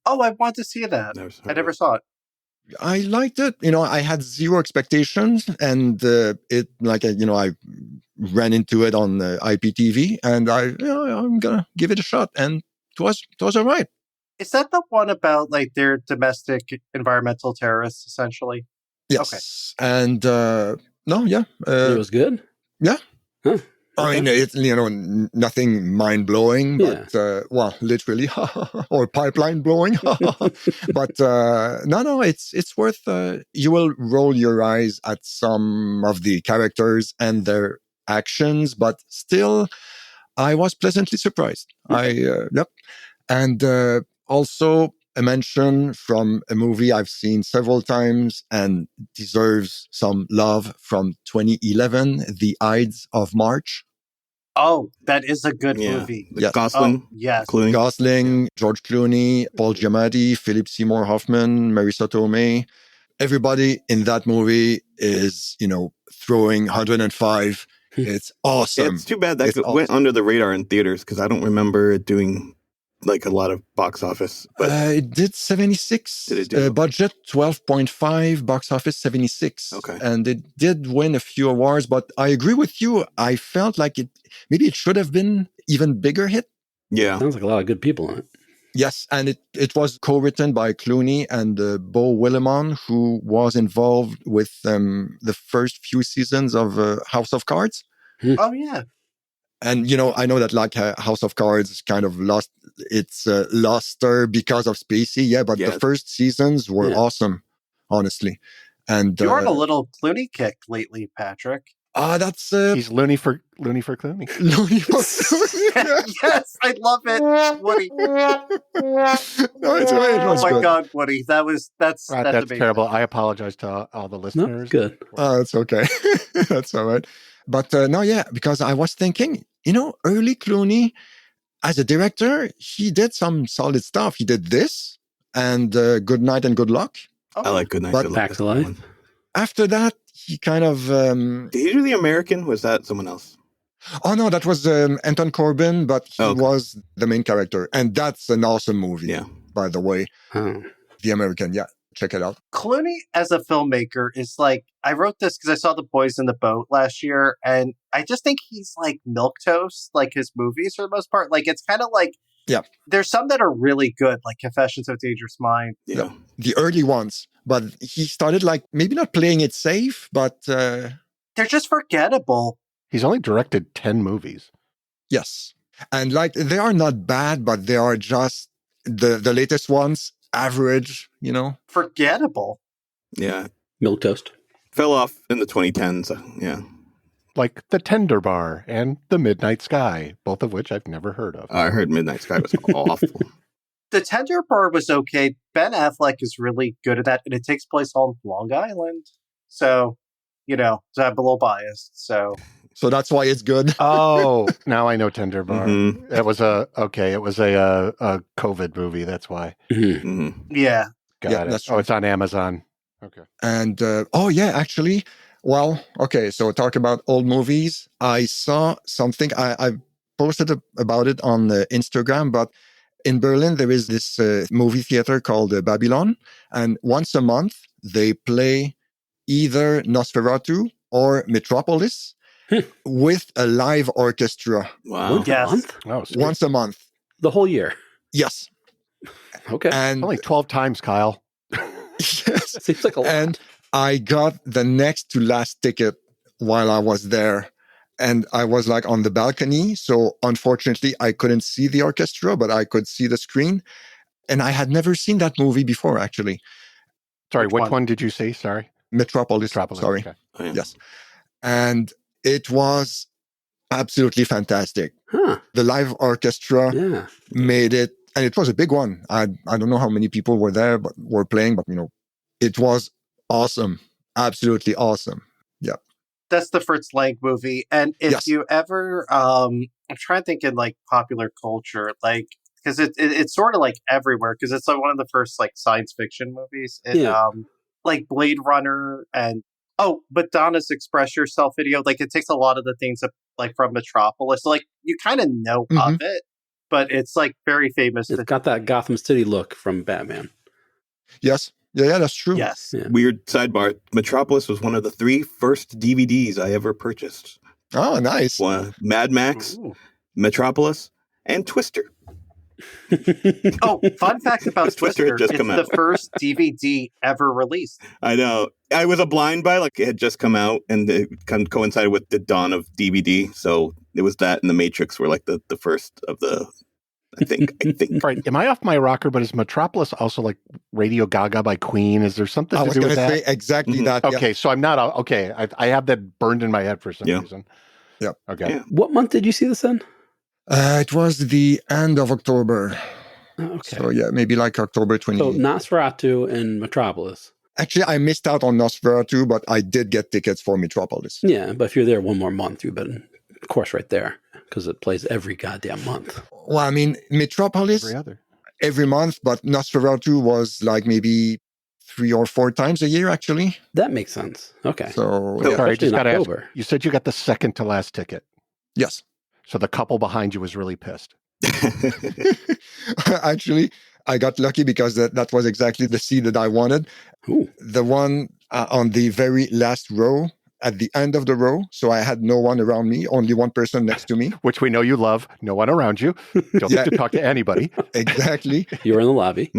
Speaker 5: Oh, I want to see that. I never saw it.
Speaker 1: I liked it. I had zero expectations, and I ran into it on IPTV, and I'm gonna give it a shot, and it was all right.
Speaker 5: Is that the one about their domestic environmental terrorists, essentially?
Speaker 1: Yes. Okay. And it
Speaker 2: was good?
Speaker 1: Yeah.
Speaker 2: Huh.
Speaker 1: I mean, it's, nothing mind-blowing, but, literally, or pipeline-blowing. But, no, it's worth, you will roll your eyes at some of the characters and their actions, but still, I was pleasantly surprised. Yep. And, also a mention from a movie I've seen several times and deserves some love from 2011, The Ides of March.
Speaker 5: Oh, that is a good movie.
Speaker 1: Yes.
Speaker 3: Gosling.
Speaker 5: Oh, yes.
Speaker 3: Clooney.
Speaker 1: Gosling, George Clooney, Paul Giamatti, Philip Seymour Hoffman, Marisa Tomei. Everybody in that movie is, throwing 105. It's awesome.
Speaker 3: It's too bad that went under the radar in theaters because I don't remember it doing a lot of box office. But
Speaker 1: it did 76.
Speaker 3: Did it do?
Speaker 1: Budget 12.5, box office 76.
Speaker 3: Okay.
Speaker 1: And it did win a few awards, but I agree with you. I felt like maybe it should have been even bigger hit.
Speaker 3: Yeah.
Speaker 2: Sounds like a lot of good people in it.
Speaker 1: Yes, and it was co-written by Clooney and Beau Willimon, who was involved with the first few seasons of House of Cards.
Speaker 5: Oh, yeah.
Speaker 1: And, I know that House of Cards kind of lost its luster because of Spacey. But the first seasons were awesome, honestly. And
Speaker 5: you're on a little Clooney kick lately, Patrick.
Speaker 1: That's
Speaker 4: he's loony for Clooney.
Speaker 1: Loony for Clooney.
Speaker 5: Yes, I love it, Woody.
Speaker 1: No, it's right.
Speaker 5: Oh my God, Woody, that's
Speaker 4: terrible. I apologize to all the listeners.
Speaker 2: No, good.
Speaker 1: It's okay. That's all right. But because I was thinking, early Clooney as a director, he did some solid stuff. He did this and Good Night and Good Luck.
Speaker 3: Oh. I like Good Night, Good Luck.
Speaker 2: Back to Life.
Speaker 1: After that, he kind of...
Speaker 3: Did he do The American? Was that someone else?
Speaker 1: Oh, no, that was Anton Corbijn, but he was the main character. And that's an awesome movie, by the way. The American, check it out.
Speaker 5: Clooney as a filmmaker is I wrote this because I saw The Boys in the Boat last year, and I just think he's like milquetoast, his movies for the most part. It's kind of there's some that are really good, like Confessions of a Dangerous Mind.
Speaker 1: Yeah. The early ones. But he started maybe not playing it safe, but...
Speaker 5: they're just forgettable.
Speaker 4: He's only directed 10 movies.
Speaker 1: Yes. And they are not bad, but they are just the latest ones, average,
Speaker 5: Forgettable.
Speaker 3: Yeah.
Speaker 2: Milquetoast.
Speaker 3: Fell off in the 2010s. Yeah.
Speaker 4: Like The Tender Bar and The Midnight Sky, both of which I've never heard of.
Speaker 3: I heard Midnight Sky was awful.
Speaker 5: The Tender Bar was okay. Ben Affleck is really good at that, and it takes place on Long Island. So, so I'm a little biased. So
Speaker 1: that's why it's good.
Speaker 4: Oh, now I know Tender Bar.
Speaker 3: Mm-hmm.
Speaker 4: It was a COVID movie. That's why.
Speaker 3: Mm-hmm.
Speaker 5: Yeah.
Speaker 4: Got it. That's true. It's on Amazon. Okay.
Speaker 1: And, actually, so talk about old movies. I saw something, I posted about it on Instagram, but in Berlin, there is this movie theater called Babylon. And once a month, they play either Nosferatu or Metropolis with a live orchestra.
Speaker 3: Wow.
Speaker 5: Yes.
Speaker 1: Once a month.
Speaker 2: The whole year?
Speaker 1: Yes.
Speaker 2: Okay.
Speaker 1: And
Speaker 4: only 12 times, Kyle.
Speaker 1: Yes.
Speaker 2: Seems like a lot.
Speaker 1: And I got the next to last ticket while I was there. and I was like on the balcony. So unfortunately, I couldn't see the orchestra, but I could see the screen. And I had never seen that movie before, actually.
Speaker 4: Sorry, which one did you see? Sorry.
Speaker 1: Metropolis. Sorry.
Speaker 4: Okay.
Speaker 3: Oh, yeah.
Speaker 1: Yes. And it was absolutely fantastic.
Speaker 2: Huh.
Speaker 1: The live orchestra made it, and it was a big one. I don't know how many people were there, but were playing, but it was awesome. Absolutely awesome. Yeah.
Speaker 5: That's the Fritz Lang movie. And if you ever, I'm trying to think in like popular culture, like, because it's sort of like everywhere, because it's like one of the first like science fiction movies. Like Blade Runner and Madonna's Express Yourself video. Like it takes a lot of the things like from Metropolis. So, like you kind of know of it, but it's like very famous.
Speaker 2: It's got that Gotham City look from Batman.
Speaker 1: Yes. Yeah, that's true.
Speaker 5: Yes.
Speaker 2: Yeah.
Speaker 3: Weird sidebar. Metropolis was one of the 3 first DVDs I ever purchased.
Speaker 1: Oh, nice.
Speaker 3: Mad Max, Metropolis, and Twister.
Speaker 5: Fun fact about Twister. It's the first DVD ever released.
Speaker 3: I know. I was a blind buy, like it had just come out, and it kind of coincided with the dawn of DVD. So it was that and The Matrix were like the first of the, I think.
Speaker 4: Right. Am I off my rocker? But is Metropolis also like Radio Gaga by Queen? Is there something to do with that? I was going to
Speaker 1: say exactly that.
Speaker 4: Okay, so I'm not, okay. I have that burned in my head for some reason.
Speaker 1: Yeah.
Speaker 4: Okay.
Speaker 3: Yeah.
Speaker 2: What month did you see this in?
Speaker 1: It was the end of October.
Speaker 2: Okay.
Speaker 1: So yeah, maybe like October 20.
Speaker 2: So Nosferatu and Metropolis.
Speaker 1: Actually, I missed out on Nosferatu, but I did get tickets for Metropolis.
Speaker 2: Yeah, but if you're there one more month, you've been, of course, right there, because it plays every goddamn month.
Speaker 1: Well, I mean, Metropolis every month, but Nosferatu was like maybe 3 or 4 times a year, actually.
Speaker 2: That makes sense. Okay.
Speaker 1: So,
Speaker 4: sorry, I just got to ask. You said you got the second to last ticket.
Speaker 1: Yes.
Speaker 4: So the couple behind you was really pissed.
Speaker 1: Actually, I got lucky because that was exactly the seat that I wanted.
Speaker 2: Ooh.
Speaker 1: The one on the very last row, at the end of the row. So I had no one around me, only one person next to me.
Speaker 4: Which we know you love. No one around you. Don't need to talk to anybody.
Speaker 1: Exactly.
Speaker 2: You were in the lobby.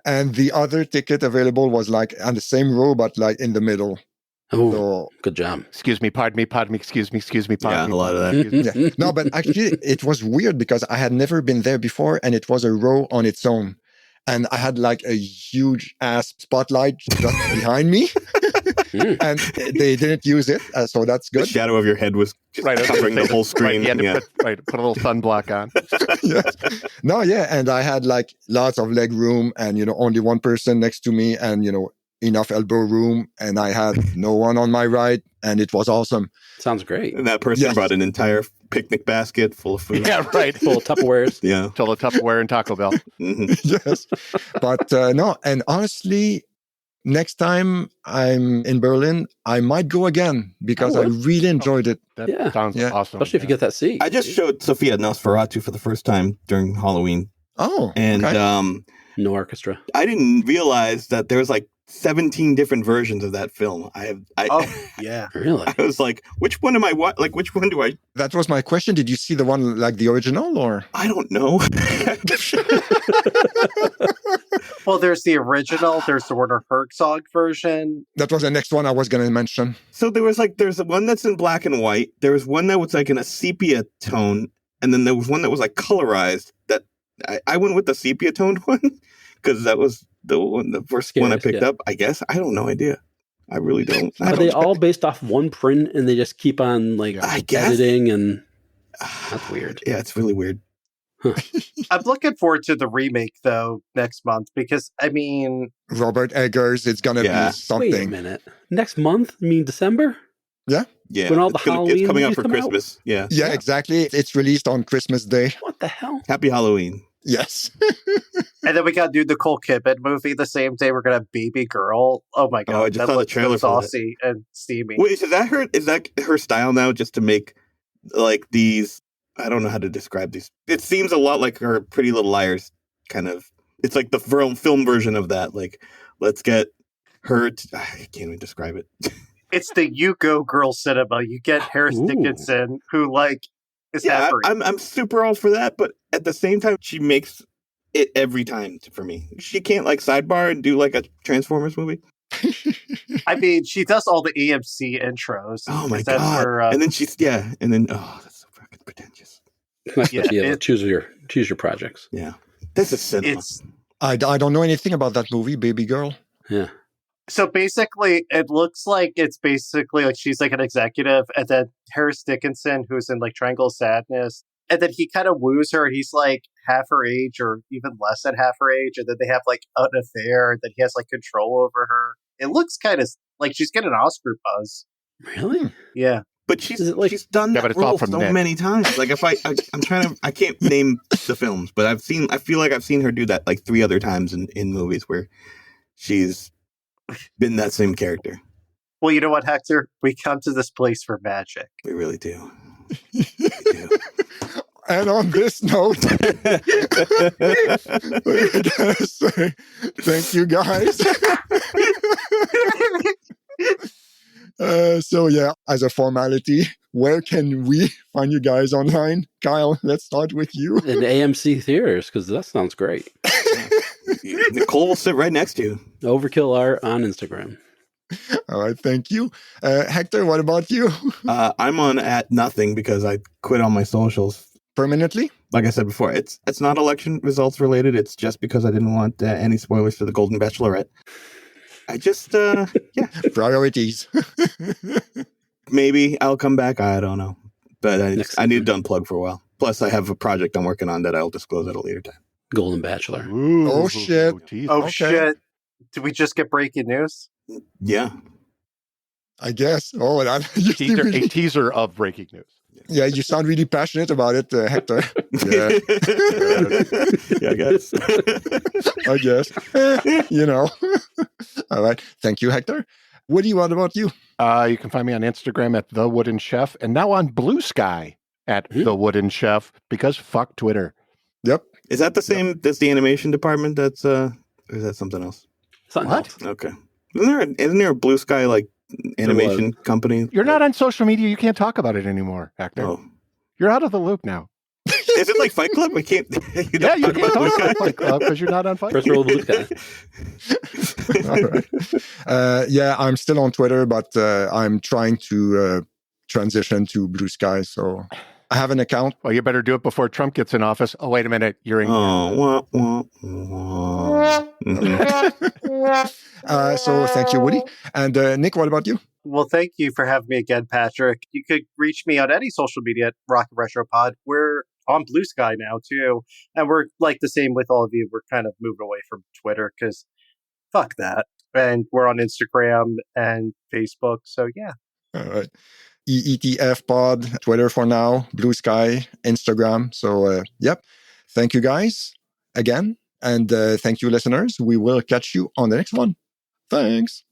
Speaker 1: And the other ticket available was like on the same row, but like in the middle.
Speaker 2: Oh,
Speaker 1: so,
Speaker 2: good job.
Speaker 4: Excuse me, pardon me, excuse me, pardon me.
Speaker 3: A lot of that.
Speaker 1: Yeah. No, but actually it was weird because I had never been there before and it was a row on its own. And I had like a huge ass spotlight just behind me. And they didn't use it, so that's good.
Speaker 3: The shadow of your head was just covering the whole screen.
Speaker 4: Right, you had to put a little sunblock on.
Speaker 1: Yes. No, yeah, and I had like lots of leg room and, only one person next to me and, enough elbow room, and I had no one on my right, and it was awesome.
Speaker 2: Sounds great.
Speaker 3: And that person brought an entire picnic basket full of food.
Speaker 4: Yeah, right.
Speaker 2: Full of Tupperwares.
Speaker 3: Yeah.
Speaker 4: Full of Tupperware and Taco Bell.
Speaker 1: Yes. But no, and honestly, next time I'm in Berlin, I might go again because I really enjoyed it.
Speaker 4: That sounds awesome.
Speaker 2: Especially if you get that seat.
Speaker 3: I just showed Sophia Nosferatu for the first time during Halloween.
Speaker 1: Oh,
Speaker 3: and
Speaker 2: no orchestra.
Speaker 3: I didn't realize that there was like 17 different versions of that film.
Speaker 2: Really?
Speaker 3: I was like, which one am I? Which one do I?
Speaker 1: That was my question. Did you see the one like the original, or
Speaker 3: I don't know.
Speaker 5: Well, there's the original. There's the Werner Herzog version.
Speaker 1: That was the next one I was going to mention.
Speaker 3: So there's one that's in black and white. There was one that was like in a sepia tone, and then there was one that was like colorized. That I went with the sepia toned one because that was the first one I picked up. I guess I don't know idea. I really don't.
Speaker 2: Are they all based off one print and they just keep on editing and that's weird.
Speaker 3: Yeah, it's really weird.
Speaker 2: Huh.
Speaker 5: I'm looking forward to the remake though next month because
Speaker 1: Robert Eggers, it's gonna be something.
Speaker 2: Wait a minute. Next month? You mean December?
Speaker 1: Yeah.
Speaker 3: Yeah.
Speaker 2: When all the Halloween
Speaker 3: it's coming out
Speaker 2: movies
Speaker 3: for Christmas. Yeah.
Speaker 1: Yeah, exactly. It's released on Christmas Day.
Speaker 2: What the hell?
Speaker 3: Happy Halloween.
Speaker 1: Yes.
Speaker 5: And then we got to do the Nicole Kidman movie the same day. We're going to have Baby Girl. Oh my God.
Speaker 3: I just saw the trailer for
Speaker 5: saucy and steamy.
Speaker 3: Wait, is that her style now, just to make like these, I don't know how to describe these. It seems a lot like her Pretty Little Liars kind of. It's like the film version of that. Like, let's get her I can't even describe it.
Speaker 5: It's the You Go Girl cinema. You get Harris Dickinson, who is
Speaker 3: I'm super all for that, but at the same time, she makes it every time for me. She can't sidebar and do like a Transformers movie.
Speaker 5: I mean, she does all the AMC intros.
Speaker 3: Oh my
Speaker 5: That's
Speaker 3: god!
Speaker 5: her,
Speaker 3: and then that's so fucking pretentious.
Speaker 2: Nice to be able to choose your projects.
Speaker 3: Yeah, this is cinema.
Speaker 1: I don't know anything about that movie, Baby Girl.
Speaker 2: Yeah.
Speaker 5: So basically, it looks like it's basically like she's like an executive, and then Harris Dickinson, who's in like Triangle of Sadness, and then he kind of woos her, and he's like half her age or even less than half her age, and then they have like an affair, and then he has like control over her. It looks kind of like she's getting an Oscar buzz.
Speaker 2: Really?
Speaker 5: Yeah.
Speaker 3: But she's done that role so many times. Like if I'm trying to, I can't name the films, but I feel like I've seen her do that like 3 other times in movies where she's been that same character.
Speaker 5: Well, you know what, Hector? We come to this place for magic.
Speaker 3: We really do.
Speaker 1: And on this note, we're gonna say thank you, guys. So yeah, as a formality, where can we find you guys online? Kyle, let's start with you.
Speaker 2: In AMC theaters, because that sounds great.
Speaker 3: Nicole will sit right next to you.
Speaker 2: Overkill Art on Instagram.
Speaker 1: All right, thank you. Hector, what about you?
Speaker 3: I'm on @nothing because I quit on my socials.
Speaker 1: Permanently?
Speaker 3: Like I said before, it's not election results related. It's just because I didn't want any spoilers for the Golden Bachelorette. I just,
Speaker 1: Priorities.
Speaker 3: Maybe I'll come back. I don't know. But I need to unplug for a while. Plus, I have a project I'm working on that I'll disclose at a later time.
Speaker 2: Golden Bachelor.
Speaker 1: Ooh, oh, shit.
Speaker 5: Shit. Did we just get breaking news?
Speaker 3: Yeah.
Speaker 1: I guess. Oh,
Speaker 4: a teaser of breaking news.
Speaker 1: Yeah, you sound really passionate about it, Hector. Yeah.
Speaker 3: I guess.
Speaker 1: I guess. All right. Thank you, Hector. Woody, what about you?
Speaker 4: You can find me on Instagram at The Wooden Chef and now on Blue Sky at The Wooden Chef because fuck Twitter.
Speaker 1: Yep.
Speaker 3: Is that the same? That's the animation department? Or is that something else?
Speaker 2: Something else.
Speaker 3: Okay. Isn't there a Blue Sky like animation company?
Speaker 4: You're not on social media. You can't talk about it anymore, Hector.
Speaker 3: Oh.
Speaker 4: You're out of the loop now.
Speaker 3: Is it like Fight Club? We can't.
Speaker 4: You can't talk about Fight Club because you're not on Fight Club.
Speaker 2: First rule of Blue Sky.
Speaker 1: All right. Yeah, I'm still on Twitter, but I'm trying to transition to Blue Sky. So I have an account.
Speaker 4: Well, you better do it before Trump gets in office. Oh, wait a minute. You're in.
Speaker 3: Oh,
Speaker 1: So thank you, Woody. And Nick, what about you?
Speaker 5: Well, thank you for having me again, Patrick. You could reach me on any social media at Rocket Retro Pod. We're on Blue Sky now, too. And we're like the same with all of you. We're kind of moving away from Twitter because fuck that. And we're on Instagram and Facebook. So, yeah.
Speaker 1: All right. EETF Pod, Twitter for now, Blue Sky, Instagram. So, yep. Thank you, guys, again. And thank you, listeners. We will catch you on the next one. Thanks.